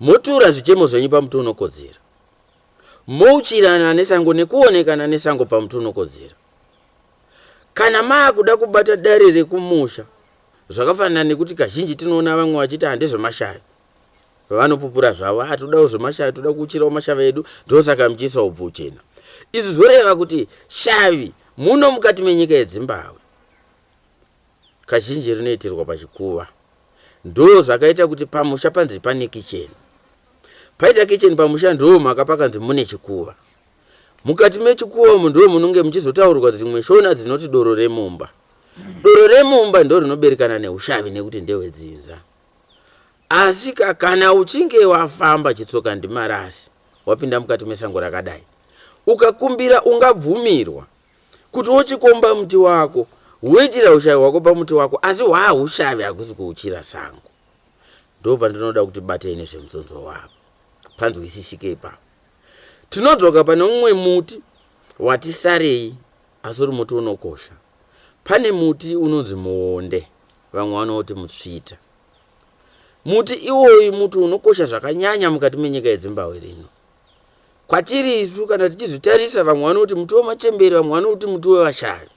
Motura zvichemo zvenyu pamuti unokodzera. Mouchirana nesango nekuonekana nesango pamuti unokodzera. Kana maakuda kubata dare rekumusha, zvakafanana nekuti kazhinji tinoona vamwe vachiti handezvemashavi. Vanopupura zvavo, hatudawo zvemashavi, toda kuchirawo mashava edu, ndosaka muchiisa ubvu uchena. Izvi zvoreva kuti shavi muno mukati menyika yeZimbabwe kazhinji rinoitirwa pachikuva. Ndo zvakaita kuti pamusha panzi pane kicheni. Paita kicheni pamusha ndo makapakanzi mune chikuva. Mukati mechikuva ndo munonge muchizotaurwa dzimwe shona dzinoti doro remumba. Doro remumba ndo rinoberekana neushavi nekuti ndewedzinza. Asi kana uchinge wafamba chitsoka ndimarasi wapinda mukati mesango rakadai, ukakumbira ungabvumirwa kuti wochikomba muti wako woitira ushavi hwako pamuti wako, asi ushavi hakusi kuuchira sango. Ndo pandinoda kuti bateni zvemusonzo wavo panzwisisike ipapo. Tinodzoka pane umwe muti wati sarei, asi uri muti unokosha. Pane muti unonzi muonde, vamwe vanoti mutsvita. Muti iwoyu muti unokosha zvakanyanya mukati menyika yeZimbabwe rino. Kwatiri isu kana tichizvitarisa, vamwe vanoti muti wemachembere, vamwe vanoti muti wevashavi.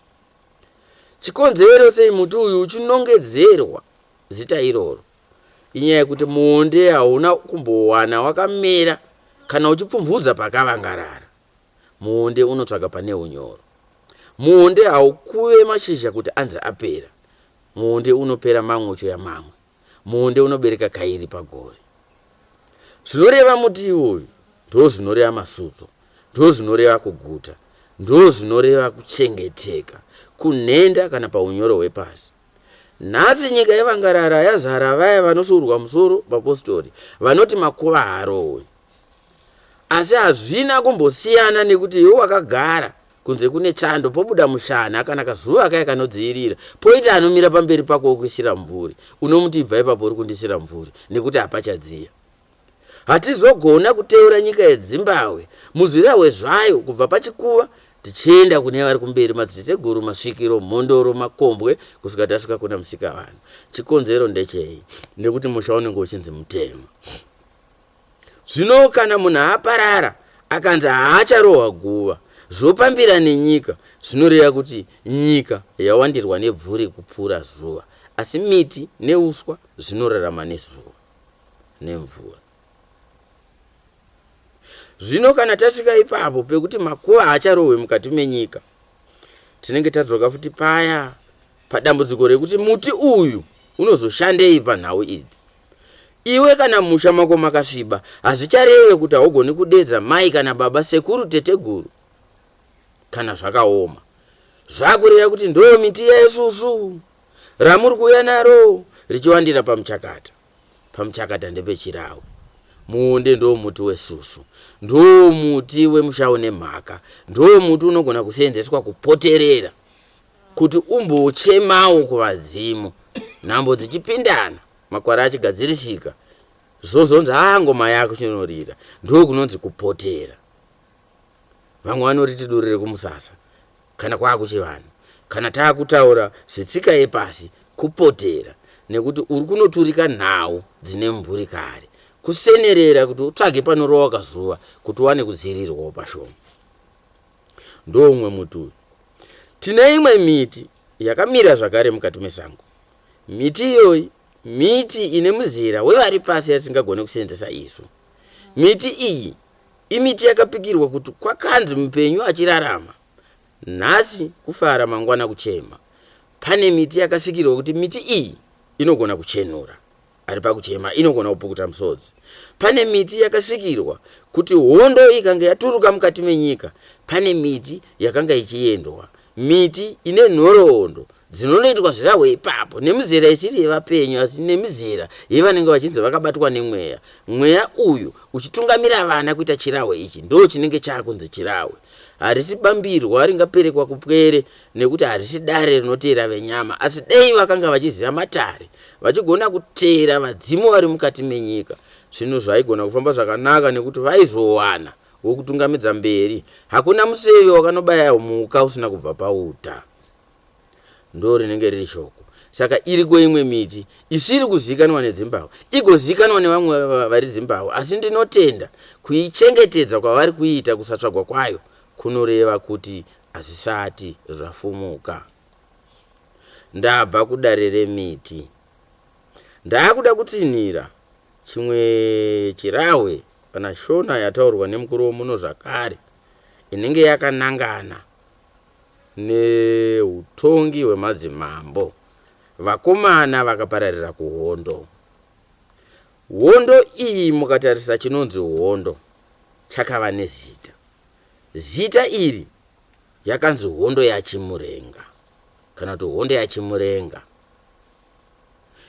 Chikonzero sei muti uyu uchinongedzerwa zita iroro? Inyaya yekuti muonde hauna kumbowana wakamera kana uchipfumvudza pakavangarara. Muonde unotsvaka pane unyoro. Muonde haukuve mashizha kuti anze apera. Muonde unopera mamwe ya mamwe. Muonde unobereka kairi pagore. Zvinoreva muti iwoyu ndo zvinoreva masutso, ndo zvinoreva kuguta, ndo zvinoreva kuchengeteka kunhenda kana paunyoro hwepasi. Nhasi nyika yevangarara yazara vaya vanosurwa musoro papostori vanoti makuva harowe. Asi hazvina kumbosiyana nekuti iwe wakagara kunze kune chando pobuda mushana kana kazuva kaya kanodziirira poita anomira pamberi pako wokuisira mvuri, unomuti ibva ipapo uri kundisira mvuri nekuti hapachadziya. Hatizogona kuteura nyika yeZimbabwe muzvirahwe zvayo kubva pachikuva tichienda kune vari kumberi, madziteteguru, masvikiro, mhondoro, makombwe, kusvika tasvika kuna Musikavanhu. Chikonzero ndechei? Nekuti musha unenge uchinzi mutema. Zvino kana munhu aparara akanzi haacharohwa guva zvopambira nenyika, zvinoreva kuti nyika yawandirwa nebvuri kupfuura zuva, asi miti neuswa zvinorarama nezuva nemvura. Zvino kana tasvika ipapo pekuti makuva haacharohwe mukati menyika, tinenge tadzoka futi paya padambudziko rekuti muti uyu unozoshandei panhau idzi. Iwe kana musha mako makasviba, hazvichareve kuti haugoni kudedza mai kana baba, sekuru, teteguru kana zvakaoma. Zvakureva kuti ndo miti yesusu ramuri kuuya naro richiwandira pamuchakata. Pamuchakata ndepechirawe. Muonde ndo muti wesusu, ndo muti wemusha une mhaka, ndo muti unogona kuseenzeswa kupoterera kuti umbochemawo kuvadzimu, nhambo dzichipindana, makwara achigadzirisika, zvozonzi ngoma yako chinorira, ndo kunonzi kupotera. Vamwe vanoriti durire kumusasa kana kwakuchivanhu, kana taakutaura zvetsika yepasi, kupotera, nekuti uri kunoturika nhau dzine mvuri kare, kusenerera kuti utsvage panorowa zuva kuti uwane kudzivirirwawo pashoma. Ndo umwe muti uyu. Tine imwe miti yakamira zvakare mukati mesango. Miti iyoyi miti ine muzera wevari pasi yatisingagone kuseenzesa isu. Miti iyi imiti yakapikirwa kuti kwakanzi mupenyu achirarama, nhasi kufara mangwana kuchema. Pane miti yakasikirwa kuti miti iyi inogona kuchenura, ari pakuchema inogona kupukuta musodzi. Pane miti yakasikirwa kuti hondo ikanga yaturuka mukati menyika, pane miti yakanga ichiendwa, miti ine nhoroondo dzinonoitwa zvirahwe ipapo, nemizera isiri yevapenyu asi nemizera yevanenge vachinzi vakabatwa nemweya. Mweya uyu uchitungamira vana kuita chirahwe ichi, ndo chinenge chakunzi chirahwe. Harisi bambirwa ringaperekwa kupwere, nekuti harisi dare rinoteera venyama, asi dei vakanga vachiziva matare vachigona kuteera vadzimu vari mukati menyika, zvinhu zvaigona kufamba zvakanaka, nekuti vaizowana wokutungamidza mberi. Hakuna museve wakanobaya muka usina kubva pauta. Ndo rinenge riri shoko. Saka iriko imwe miti isiri kuzikanwa neZimbabwe, igozikanwa nevamwe vari Zimbabwe, asi ndinotenda kuichengetedza kwavari kuita kusatsvagwa kwayo kunoreva kuti hazvisati zvafumuka. Ndabva kudare remiti, ndaakuda kutsinhira chimwe chirahwe kana shona yataurwa nemukuru womuno zvakare, inenge yakanangana neutongi hwemadzimambo. Vakomana vakapararira kuhondo. Hondo iyi mukatarisa chinonzi hondo chakava nezita. Zita iri yakanzi hondo yachimurenga kana kuti hondo yachimurenga.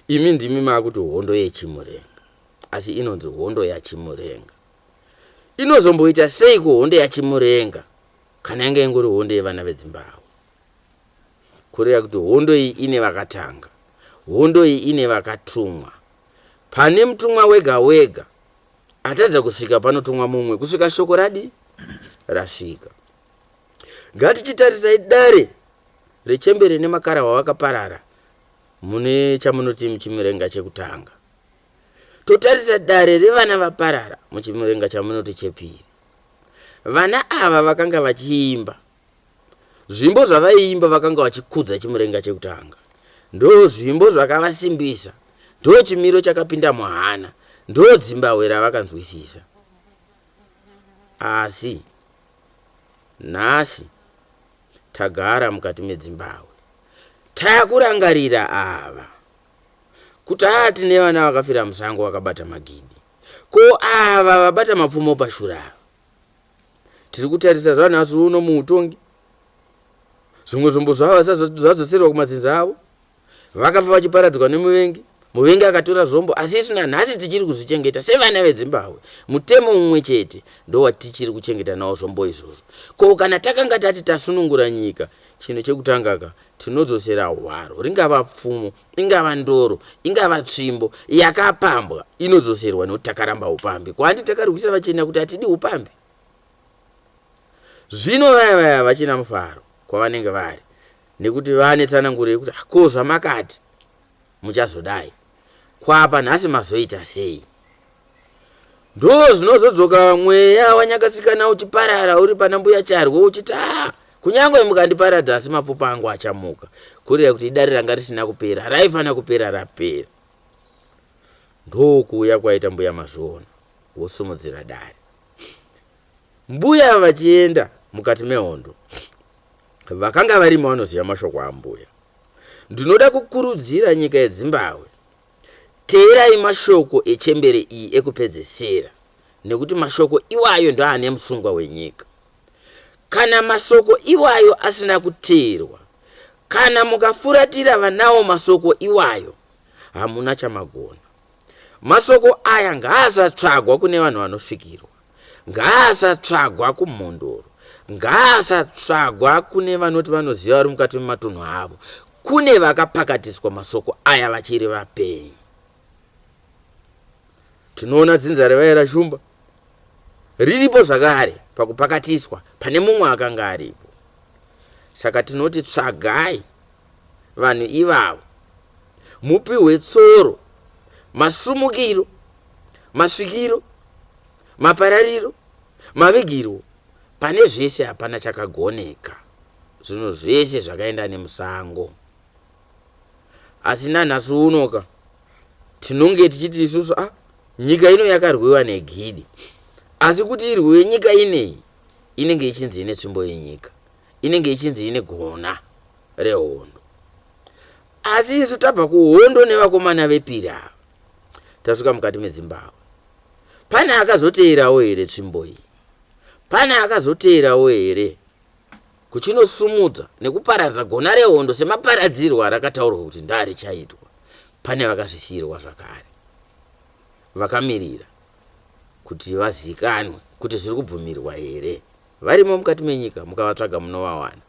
Imi ndimi makuti hondo yechimurenga, asi inonzi hondo yachimurenga. Inozomboita sei kuhondo yachimurenga kana yange ingori hondo yevana veZimbabwe? Kureva kuti hondo iyi ine vakatanga, hondo iyi ine vakatumwa. Pane mutumwa wega wega atadza kusvika panotumwa mumwe, kusvika shoko rasvika. Ngatichitarisai dare rechembere nemakarahwa vakaparara mune chamunoti muchimurenga chekutanga, totarisa dare revana vaparara muchimurenga chamunoti chepiri. Vana ava vakanga vachiimba zvimbo zvavaiimba, vakanga vachikudza chimurenga chekutanga, ndo zvimbo zvakavasimbisa, ndo chimiro chakapinda muhana, ndo Zimbabwe ravakanzwisisa. Asi nhasi tagara mukati meZimbabwe, takurangarira ava kuti tine vana vakafira musango vakabata magidi, ko ava vabata mapfumo pashura. Tiri kutarisa zvanhasi uno muutongi, zvimwe zvombo zvavo zvazoserwa kumadzinza avo, vakafa vachiparadzwa nemuvengi, muvengi akatora zvombo, asi isu nanhasi tichiri kuzvichengeta sevana veZimbabwe. Mutemo mumwe chete ndo watichiri kuchengeta nawo zvombo izvozvo. Ko kana takanga tati tasunungura nyika, chino chekutangaka tinodzosera hwaro, ringava pfumo, ingava ndoro, ingava tsvimbo yakapambwa, inodzoserwa nekuti takaramba upambi. Kwandi takarwisa vachena kuti hatidi upambi. Zvino vaya vachina mufaro kwavanenge vari, nekuti vane tsananguro yekuti ko zvamakati muchazodai, kwapa nhasi mazoita sei. ndo zvinozodzoka mweya wanyakasikana uchiparara uri pana mbuya charwo uchiti kunyangwe mukandiparadza asi mapfupa angu achamuka, kurira kuti idare ranga risina kupera raifana kupera rapera. Ndokuuya kwaita mbuya mazviona wosumudzira dare. Mbuya vachienda mukati mehondo, vakanga varimo vanoziva mashoko ambuya. Ndinoda kukurudzira nyika yeZimbabwe, teerai mashoko echembere iyi ekupedzesera, nekuti mashoko iwayo ndo ane musungwa wenyika. Kana masoko iwayo asina kuteerwa, kana mukafuratira vanawo masoko iwayo, hamuna chamagona. Masoko aya ngaasatsvagwa kune vanhu vanosvikirwa, ngaasatsvagwa kumhondoro, ngaasatsvagwa kune vanoti vanoziva vari mukati mematunhu avo. Kune vakapakatiswa masoko aya vachiri vapenyu. Tinoona dzinza revaira shumba riripo zvakare pakupakatiswa pane mumwe akanga aripo. Saka tinoti tsvagai vanhu ivavo, mupihwe tsoro, masumukiro, masvikiro, maparariro, mavigiro, pane zvese hapana chakagoneka. Zvinhu zvese zvakaenda nemusango. Asi nanhasi unoka tinonge tichiti isusu nyika ino yakarwiwa negidi, asi kuti irwiwe nyika ineyi inenge ichinzi ine tsvimbo yenyika, inenge ichinzi ine gona rehondo. Asi isu tabva kuhondo nevakomana vepiri ava tasvika mukati meZimbabwe. Pane akazoteerawo here tsvimbo iyi? Pane akazoteerawo here kuchinosumudza nekuparadza gona rehondo semaparadzirwo arakataurwa kuti ndarichaitwa? Pane vakazvisiyirwa zvakare, vakamirira kuti vazikanwe kuti zviri kubvumirwa here. Varimo mukati menyika, mukavatsvaga munovawana.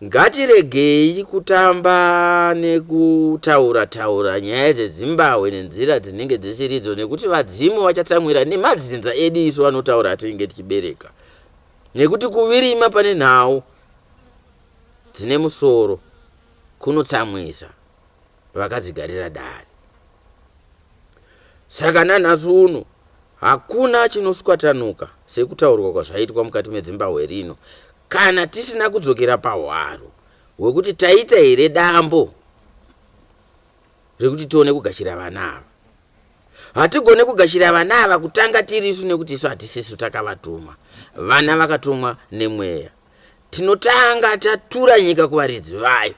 Ngatiregei kutamba nekutaura nyaya dzeZimbabwe nenzira dzinenge dzisiridzo, nekuti vadzimu vachatsamwira nemadzinza edu isu vanotaura atinenge tichibereka, nekuti kuvirima pane nhau dzine musoro kunotsamwisa vakadzigarira dare. Saka nanhasi uno hakuna chinoswatanuka sekutaurwa kwazvaitwa mukati meZimbabwe rino, kana tisina kudzokera pahwaro hwekuti taita here dambo rekuti tione kugashira vana ava. Hatigone kugashira vana ava kutanga tiri isu, nekuti isu hatisisu takavatuma, vana vakatumwa nemweya. Tinotanga tatura nyika kuvaridzi vayo.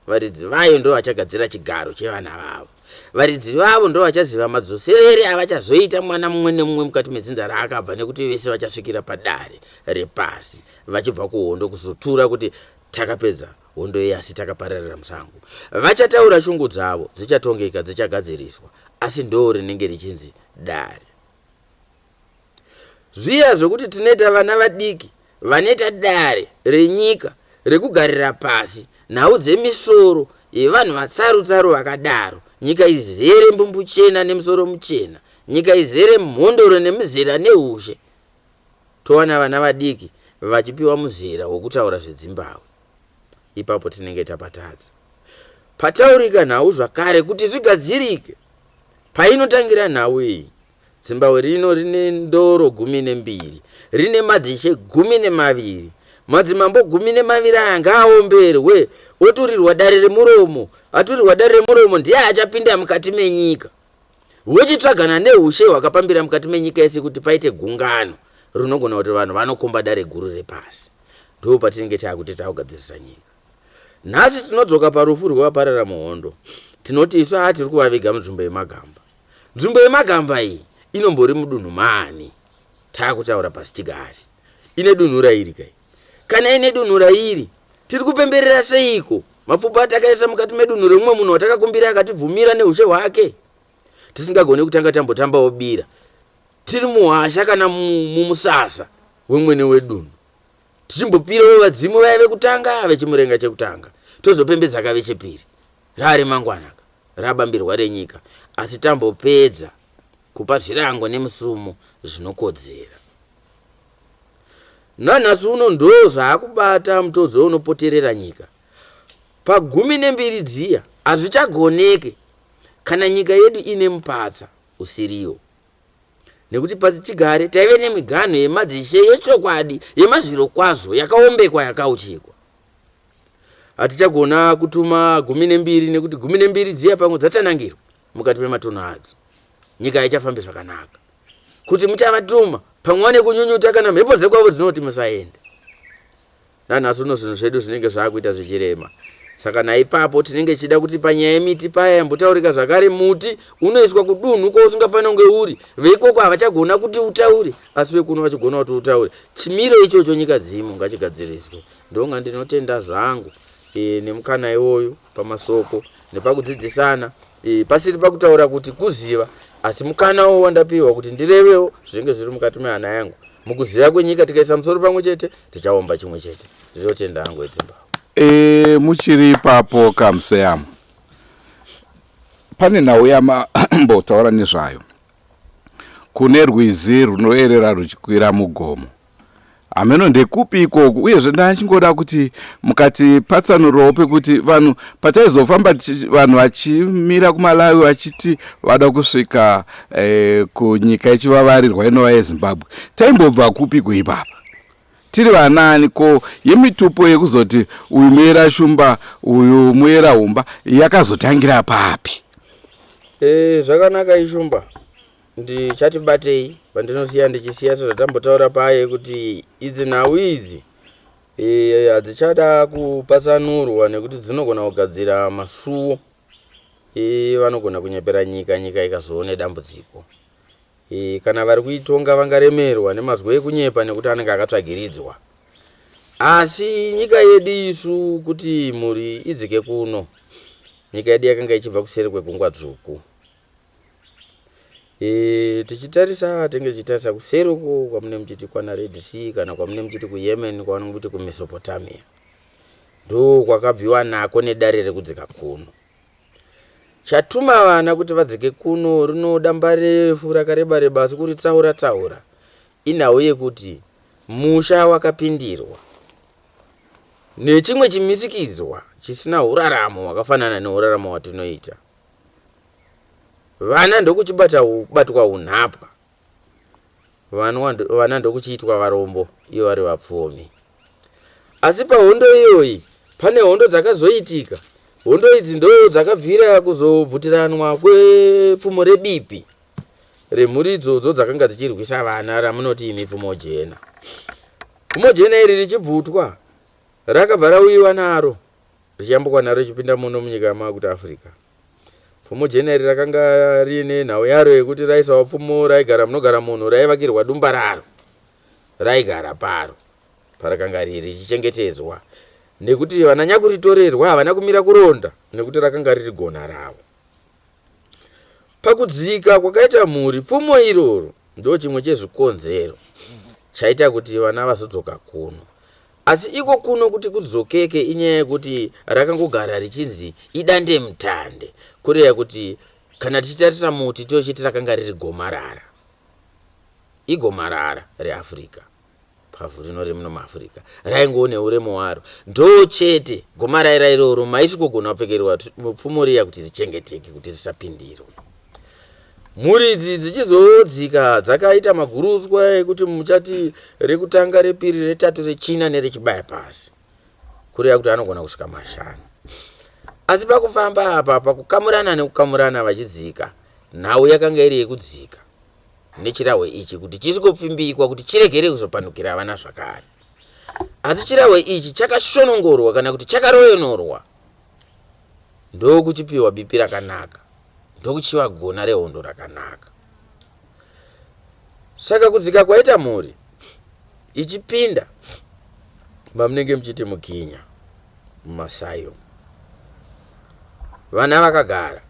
Varidzi vayo ndo vachagadzira chigaro chevana vavo. Varidzi vavo ndo vachaziva madzoserere avachazoita mwana mumwe nemumwe mukati medzinza raakabva, nekuti vese vachasvikira padare repasi vachibva kuhondo kuzotura kuti takapedza hondo iyi asi takapararira musango. Vachataura shungu dzavo, dzichatongeka, dzichagadziriswa, asi ndo rinenge richinzi dare. Zviya zvokuti tinoita vana vadiki vanoita dare renyika rekugarira pasi nhau dzemisoro yevanhu vatsaru vakadaro, nyika izere mbumbu chena nemusoro muchena, nyika izere mhondoro nemizera neushe, towana vana vadiki vachipiwa muzera wokutaura zveZimbabwe. Ipapo tinenge tapatadza. Pataurika nhau zvakare kuti zvigadzirike. Painotangira nhau iyi, Zimbabwe rino rine ndoro 12, rine madzishe 12, madzimambo 12 anga aomberwe, oturirwa dare remuromo. Aturirwa dare remuromo ndiye achapinda mukati menyika, wochitsvagana neushe hwakapambira mukati menyika yese kuti paite gungano rinogona kuti vanhu vanokomba dare guru repasi. Ndo patinenge takuti takugadzirisa nyika. Nhasi tinodzoka parufu rwavaparara muhondo, tinoti isu tiri kuvaviga munzvimbo yemagamba. Nzvimbo yemagamba iyi inombori mudunhu mani? Takutaura pasi tigare. Ine dunhu rairi kai? Kana ine dunhu rairi, tiri kupemberera seiko mapfupa atakaisa mukati medunhu remumwe munhu watakakumbira akatibvumira neushe hwake? Tisingagone kutanga tambotambawo bira tiri muhasha kana mumusasa wemwene wedunhu, tichimbopirawo vadzimu vaya vekutanga vechimurenga chekutanga, tozopembedza kave chepiri rari mangwanaka rabambirwa renyika, asi tambopedza kupa zvirango nemusumo zvinokodzera. Nanhasi uno ndo zvaakubata mutodzo unopoterera nyika. Pa12 dziya hazvichagoneke kana nyika yedu ine mupatsa usiriwo. nekuti pasichigare taive nemiganho yemadzishe yechokwadi yemazviro kwazvo yakaombekwa yakauchikwa. Hatichagona kutuma 12 nekuti 12 dziya pamwe dzatanangirwa mukati mematunhu adzo. Nyika ichafambe zvakanaka. Kuti muchavatuma pamwe nekunyunyuta kana mhepo dzekwavo dzinoti musaenda. Nanhasi uno zvinhu zvedu zvinenge zvaakuita zvichirema. Saka naipapo tinenge chida kuti panyaya yemiti paya mbotaurika zvakare muti unoiswa kudunhu ko usingafanira kunge uri. Veikoko havachagona kuti utaure asi vekuno vachigona kuti utaure. Chimiro ichocho nyika dzimu ngachigadziriswe. Ndonga ndinotenda zvangu nemukana iwoyo pamasoko nepakudzidzisana pasiri pakutaura kuti kuziva asi mukanawo wandapiwa kuti ndirevewo zvinenge zviri mukati mehana yangu. Mukuziva kwenyika tikaisa musoro pamwe chete tichaomba chimwe chete. Ndinotenda hangu edzimbao. Muchiri ipapo kamuseyamu pane nhau yamambotaura nezvayo. Kune rwizi runoerera ruchikwira mugomo. Ameno ndekupi ikoku uyezve ndachingoda kuti mukati patsanurawo pekuti vanhu pataizofamba vanhu vachimira kuMalawi vachiti vada kusvika kunyika ichivavarirwa inova yeZimbabwe. Taimbobva kupi kuipapa? Tiri vanani ko yemitupo yekuzoti uyu muyera shumba uyu muyera humba yakazotangira papi? Zvakanaka ishumba. Ndichatibatei pandinosiya ndichisiya zvatambotaura paye kuti idzi nhau idzi hadzichada kupatsanurwa nekuti dzinogona kugadzira masuwo. Vanogona kunyepera nyika ikazoone dambudziko. Kana vari kuitonga vangaremerwa nemazwi ekunyepa nekuti anenge akatsvagiridzwa. Asi nyika yedu isu kuti muri idzike kuno. Nyika yedu yakanga ichibva kuseri kwegungwa dzvuku. Tichitarisa tenge chitarisa kuseri uko kwamune muchiti kwana Red Sea kana kwamune muchiti kuYemen kwavanenge kuti kuMesopotamia. Ndo kwakabviwa nako nedare rekudzika kuno. Chatuma vana kuti vadzike kuno rinodamba refu rakareba asi kuti tsaura inhau yekuti musha wakapindirwa nechimwe chimisikidzwa chisina uraramo wakafanana neuraramo watinoita. Vana ndokuchibatwa unhapwa. Vana ndokuchiitwa varombo iyo vari vapfumi. Asi pahondo iyoyi pane hondo dzakazoitika. Hondo idzi ndo dzakabvira kuzobvutiranwa kwepfumo rebipi remhuri idzodzo dzakanga dzichirwisa vana ramunoti mipfumo jena. Pfumo jena iri richibvutwa rakabva rauyiwa naro richiyambuka naro richipinda muno munyika yamakuti Afrika. Pfumo jena iri rakanga riine nhau yaro yekuti raisawo pfumo raigara munogara munhu raivakirwa dumba raro raigara paro parakanga riri richichengetedzwa. Nekuti vananyakuritorerwa havana kumira kuronda nekuti rakanga riri gona ravo. Pakudzika kwakaita mhuri pfumo iroro ndo chimwe chezvikonzero chaita kuti vana vazodzoka kuno. Asi iko kuno kuti kudzokeke inyaya yekuti rakangogara richinzi idande mutande. Kureva kuti kana tichitarisa muti tochiti rakanga riri gomarara. Igomarara reAfrica. Pavhu rino remuno muAfrica raingoone uremu hwaro. Ndo chete gomarara iroro maisi kugona kupfekerwa mupfumo riya kuti richengeteke kuti risapindirwe. Mhuri idzi dzichizodzika dzakaita maguruswa ekuti muchati rekutanga repiri retatu rechina nerechibaya pasi. Kureva kuti anogona kusvika 5. Asi pakufamba apa pakukamurana nekukamurana vachidzika nhau yakanga iri yekudzika nechirahwe ichi kuti chisikopfimbikwa kuti chiregere kuzopandukira vana zvakare. Asi chirahwe ichi chakashonongorwa kana kuti chakaroyenorwa ndokuchipiwa bipi rakanaka, ndokuchiwa gona rehondo rakanaka. Saka kudzika kwaita mhuri ichipinda mamunenge muchiti mukinya mumasayo. Vana vakagara.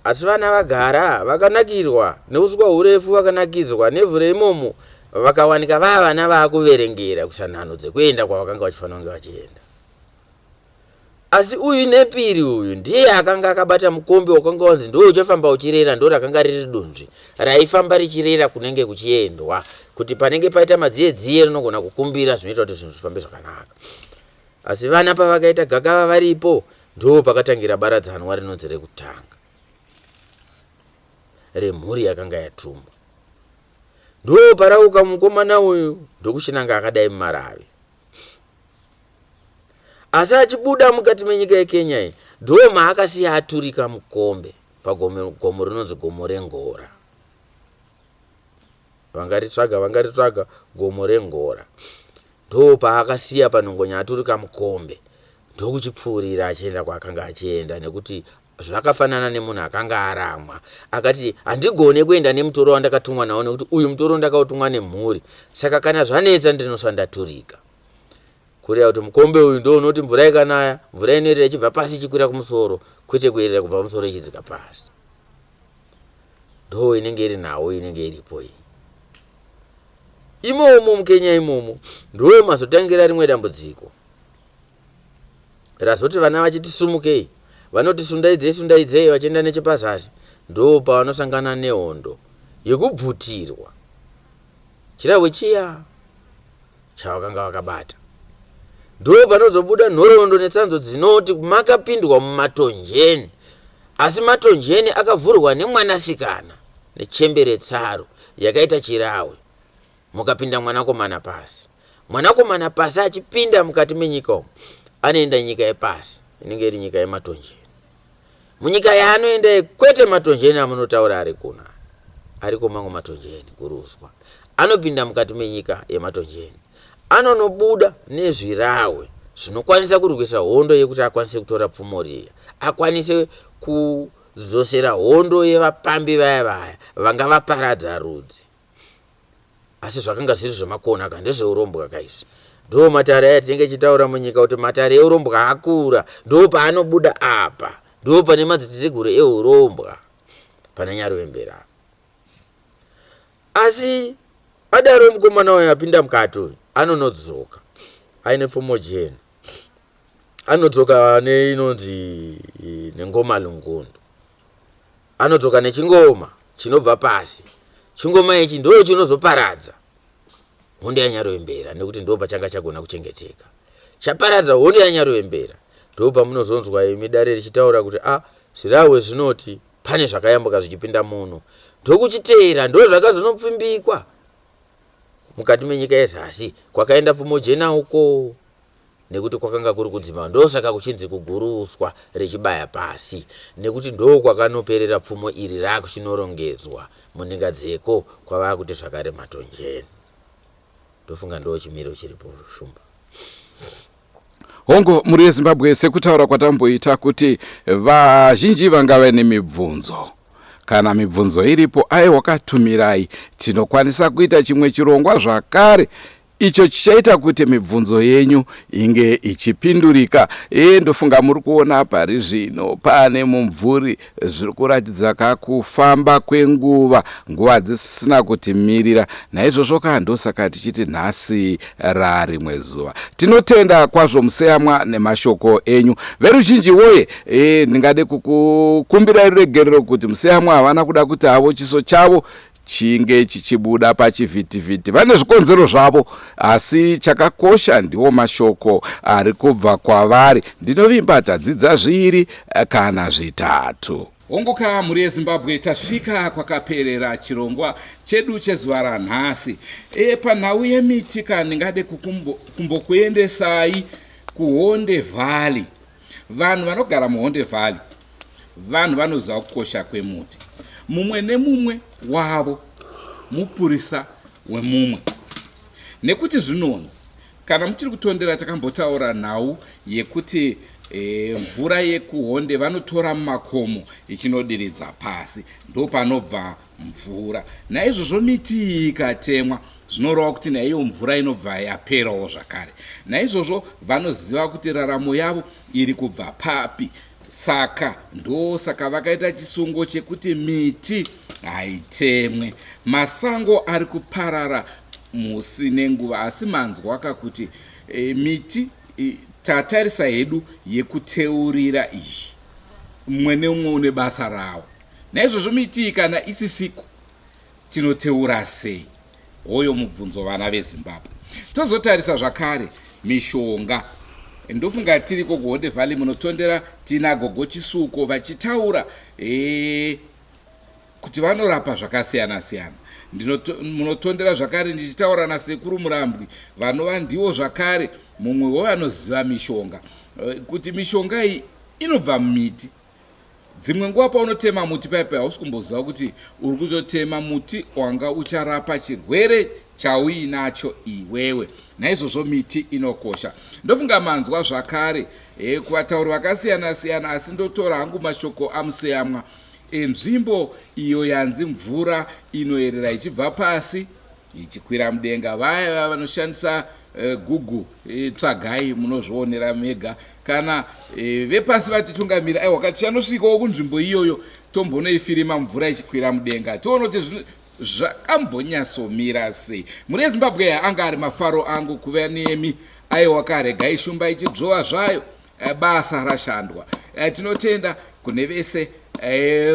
Asi vana vagara vakanakirwa neuswa hurefu, vakanakidzwa nevhu reimomo, vakawanika vana vakuverengera kusanhano dzekuenda kwavakanga vachifanira kunge vachienda. Asi uyu nepiri uyu ndiye akanga akabata mukombe wakanga wanzi ndo uchafamba uchirera, ndo rakanga riri dunzvi raifamba richirera kunenge kuchiendwa, kuti panenge paita madziye rinogona kukumbira zvinoita kuti zvinhu zvifambe zvakanaka. Asi vana pavakaita gakava varipo ndo pakatangira baradzanwa rinonzi rekutanga remhuri yakanga yatumwa. ndo parauka mukomana uyu ndokuchinanga akadai mumarave. Asi achibuda mukati menyika yeKenya iyi ndo maakasiya aturika mukombe pagomo rinonzi gomo rengora. Vangaritsvaga gomo rengora ndo paakasiya panongonya aturika mukombe ndokuchipfuurira achienda kwaakanga achienda, nekuti zvakafanana nemunhu akanga aramwa akati handigone kuenda nemutoro wandakatumwa nawo nekuti uyu mutoro ndakautumwa nemhuri, saka kana zvanetsa ndinosvandaturika. Kureva kuti mukombe uyu ndo unoti mvura ikanaya mvura inoerera ichibva pasi ichikwira kumusoro, kwete kuerera kubva kumusoro ichidzika pasi. Ndo inenge iri nawo inenge iripo iyi. Imomo muKenya imomo ndo mazotangira rimwe dambudziko razoti vana vachiti sumukei vanoti sundaidzei vachienda nechepazasi, ndo pavanosangana nehondo yekubvutirwa chirahwe chiya chavakanga vakabata. Ndo panozobuda nhoroondo netsanzo dzinoti makapindwa mumatonjeni, asi matonjeni akavhurwa nemwanasikana nechembere tsaro yakaita chirahwe, mukapinda mwanakomana pasi. Mwanakomana pasi achipinda mukati menyika umu anoenda nyika yepasi inenge iri nyika yematonjeni. Munyika yaanoenda kwete matonjeni amunotaura ari kuna, ariko mango matonjeni kuruswa. Anopinda mukati menyika yematonjeni anonobuda nezvirahwe zvinokwanisa kurwisa hondo yekuti akwanise kutora pfumo riya, akwanise kuzosera hondo yevapambi vaya vanga vaparadza rudzi. Asi zvakanga zviri zvemakona kana ndezveurombwa kaizvi. Ndo matare aya tinenge chitaura munyika kuti matare eurombwa akura, ndo paanobuda apa, ndo pane madzitateguru eurombwa pana Nyarwembera. Asi adaro mukomana wayo apinda mukati uyu anonodzoka aine pfumo jena, anodzoka neinonzi nengoma lungundu, anodzoka nechingoma chinobva pasi. Chingoma ichi ndo chinozoparadza hondo yaNyarwembera, nekuti ndo pachanga chagona kuchengeteka. Chaparadza hondo yaNyarwembera ndo pamunozonzwa imidare richitaura kuti zvirahwe zvinoti pane zvakayambuka zvichipinda muno, ndokuchiteera ndo zvakazonopfimbikwa mukati menyika yezasi kwakaenda pfumo jena uko, nekuti kwakanga kuri kudzima, ndo saka kuchinzi kuguruswa richibaya pasi, nekuti ndo kwakanoperera pfumo iri rakuchinorongedzwa munenga dzeko kwava kuti zvakare matonjeni. Ndofunga ndo chimiro chiripo shumba. Hongo muri yeZimbabwe sekutaura kwatamboita kuti vazhinji vangava nemibvunzo. Kana mibvunzo iripo wakatumirayi tinokwanisa kuita chimwe chirongwa zvakare icho chichaita kuti mibvunzo yenyu inge ichipindurika. Ndofunga muri kuona pari zvino pane mumvuri zviri kuratidza kakufamba kwenguva, nguva dzisisina kutimirira. Naizvozvo ndosaka tichiti nhasi rarimwe zuva. Tinotenda kwazvo museyamwa nemashoko enyu. Veruzhinji woye, ndingade kukukumbirai ruregerero kuti museyamwa havana kuda kuti havo chiso chavo chinge chichibuda pachivhitivhiti. Vane zvikonzero zvavo, asi chakakosha ndiwo mashoko ari kubva kwavari. Ndinovimba tadzidza zviri kana zvitatu. Ongoka muri yeZimbabwe tasvika kwakaperera chirongwa chedu chezuva ranhasi. Panhau yemiti ndingade kumbokuendesai kuHonde Valley. Vanhu vanogara muHonde Valley vanhu vanoziva kukosha kwemuti. Mumwe nemumwe wavo mupurisa wemumwe, nekuti zvinonzi kana muchiri kutondera takambotaura nhau yekuti mvura yekuHonde vanotora mumakomo ichinodiridza pasi, ndo panobva mvura. Naizvozvo miti ikatemwa zvinoreva kuti naiyo mvura inobva yaperawo zvakare. Naizvozvo vanoziva kuti raramo yavo iri kubva papi. Saka ndosaka vakaita chisungo chekuti miti haitemwe. Masango ari kuparara musi nenguva, asi manzwa akakuti miti tatarisa hedu yekuteurira iyi, mumwe nemumwe une basa rawo. Naizvozvo miti kana isisiko tinoteura sei? Hoyo mubvunzo vana veZimbabwe. Tozotarisa zvakare mishonga. Ndofunga tiriko kuHonde Valley munotondera tina Gogo Chisuko vachitaura kuti vanorapa zvakasiyana siyana. munotondera zvakare ndichitaura nasekuru Murambwi vanova ndivo zvakare mumwe wevanoziva mishonga kuti mishonga iyi inobva mumiti. Dzimwe nguva paunotema muti paipai hausi kumboziva kuti uri kutotema muti wanga ucharapa chirwere chauinacho iwewe. Naizvozvo miti inokosha. Ndofunga manzwa zvakare kuvatauri vakasiyana siyana, asi ndotora hangu mashoko amuseyamwa enzvimbo iyo yanzi mvura inoyerera ichibva pasi ichikwira mudenga. Vaya vanoshandisa Google tsvagai munozvionera mega, kana vepasi vatitungamira aiwa kati chanosvikawo kunzvimbo iyoyo tombonoifirima mvura ichikwira mudenga tione kuti zvakambonyasomira sei. Muri Zimbabwe anga ari mafaro angu kuva nemi aiwa karegai shumba ichidzvowa zvayo basa rashandwa. Tinotenda kune vese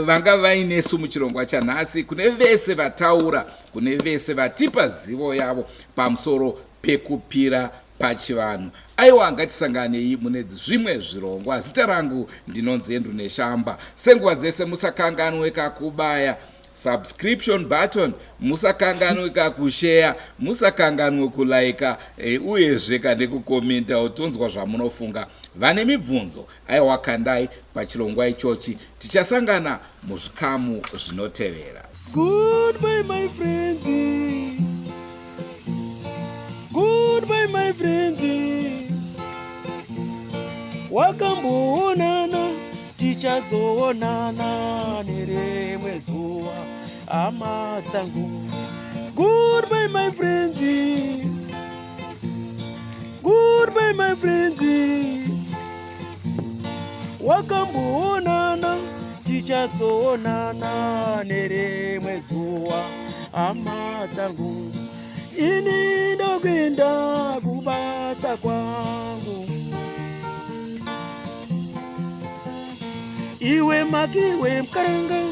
vanga vainesu muchirongwa chanhasi, kune vese vataura, kune vese vatipa zivo yavo pamusoro pekupira pachivanhu. Aiwa ngatisanganei mune zvimwe zvirongwa. Zita rangu ndinonzi Endru Neshamba. Senguva dzese musakanganwe kakubaya subscription button, musakanganwe kakushare, musakanganwe kulaika uyezve kane kukomenta utonzwa zvamunofunga. Vane mibvunzo aiwa kandai pachirongwa ichochi. Tichasangana muzvikamu zvinotevera. Goodbye my friends. Goodbye my friends. Wakamboonana tichazoonana nerimwe zuva hama dzangu. Goodbye my friends. Goodbye my friends. Wakamboonana tichazoonana nerimwe zuva hama dzangu. Ini ndokwenda kubasa kwangu. Iwe makiwe mkaranga.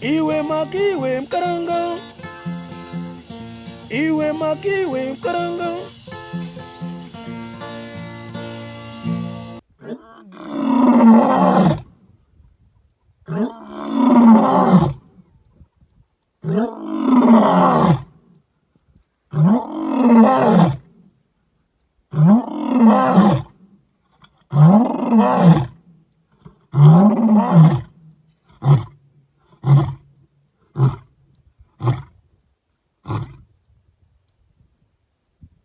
Iwe makiwe mkaranga. Iwe makiwe mkaranga. Oh,